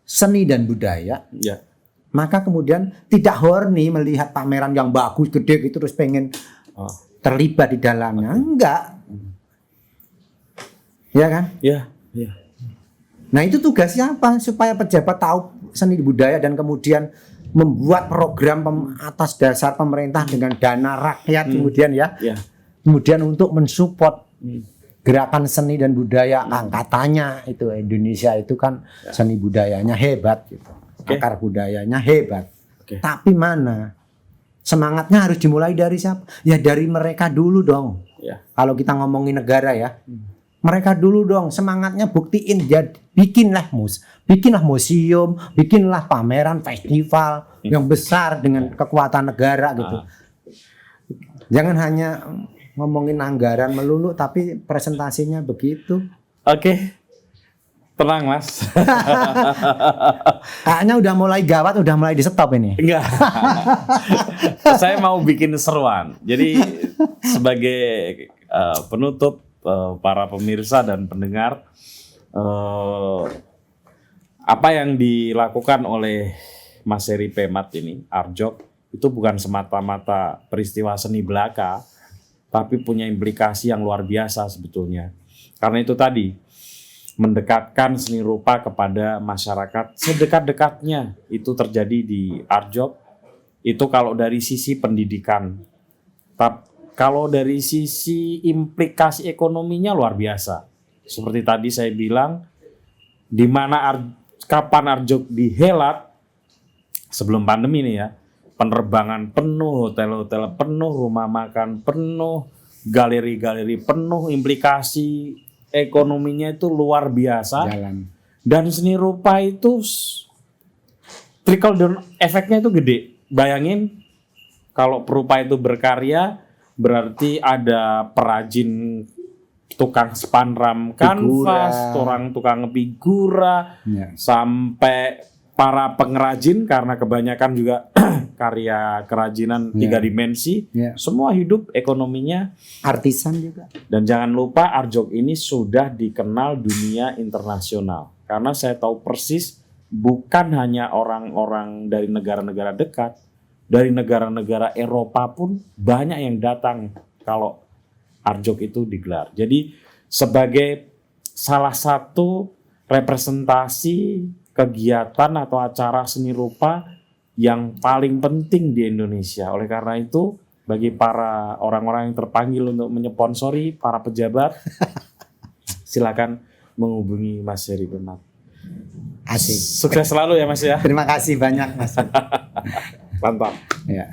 Speaker 2: seni dan budaya, maka kemudian tidak horny melihat pameran yang bagus, gede gitu terus pengen terlibat di dalamnya. Enggak, ya kan?
Speaker 1: Ya.
Speaker 2: Nah itu tugasnya apa? Supaya pejabat tahu seni budaya dan kemudian membuat program atas dasar pemerintah dengan dana rakyat kemudian kemudian untuk mensupport gerakan seni dan budaya. Katanya itu Indonesia itu kan seni budayanya hebat gitu. Akar budayanya hebat. Tapi mana semangatnya harus dimulai dari siapa? Ya dari mereka dulu dong. Kalau kita ngomongin negara ya, mereka dulu dong semangatnya, buktiin, bikinlah museum, bikinlah pameran, festival yang besar dengan kekuatan negara gitu. Jangan hanya ngomongin anggaran melulu tapi presentasinya begitu.
Speaker 1: Tenang mas.
Speaker 2: Kayaknya udah mulai gawat, udah mulai di stop ini.
Speaker 1: Enggak. Saya mau bikin seruan. Jadi sebagai penutup para pemirsa dan pendengar, apa yang dilakukan oleh Mas Heri Pemat ini, Arjok, itu bukan semata-mata peristiwa seni belaka, tapi punya implikasi yang luar biasa sebetulnya. Karena itu tadi, mendekatkan seni rupa kepada masyarakat sedekat-dekatnya. Itu terjadi di Arjok. Itu kalau dari sisi pendidikan. Kalau dari sisi implikasi ekonominya luar biasa. Seperti tadi saya bilang, di mana kapan Arjok dihelat sebelum pandemi nih ya, penerbangan penuh, hotel-hotel penuh, rumah makan penuh, galeri-galeri penuh, implikasi ekonominya itu luar biasa. Dan seni rupa itu trickle down efeknya itu gede. Bayangin kalau perupa itu berkarya, berarti ada perajin tukang spanram kanvas, tukang figura, sampai para pengrajin karena kebanyakan juga karya kerajinan 3 dimensi, semua hidup ekonominya
Speaker 2: artisan juga.
Speaker 1: Dan jangan lupa Arjok ini sudah dikenal dunia internasional karena saya tahu persis bukan hanya orang-orang dari negara-negara dekat, dari negara-negara Eropa pun banyak yang datang kalau Arjok itu digelar. Jadi sebagai salah satu representasi kegiatan atau acara seni rupa yang paling penting di Indonesia. Oleh karena itu, bagi para orang-orang yang terpanggil untuk menyponsori para pejabat, silakan menghubungi Mas Heri Pemat.
Speaker 2: Asik.
Speaker 1: Sukses selalu ya Mas ya.
Speaker 2: Terima kasih banyak Mas.
Speaker 1: Mantap.
Speaker 2: Ya.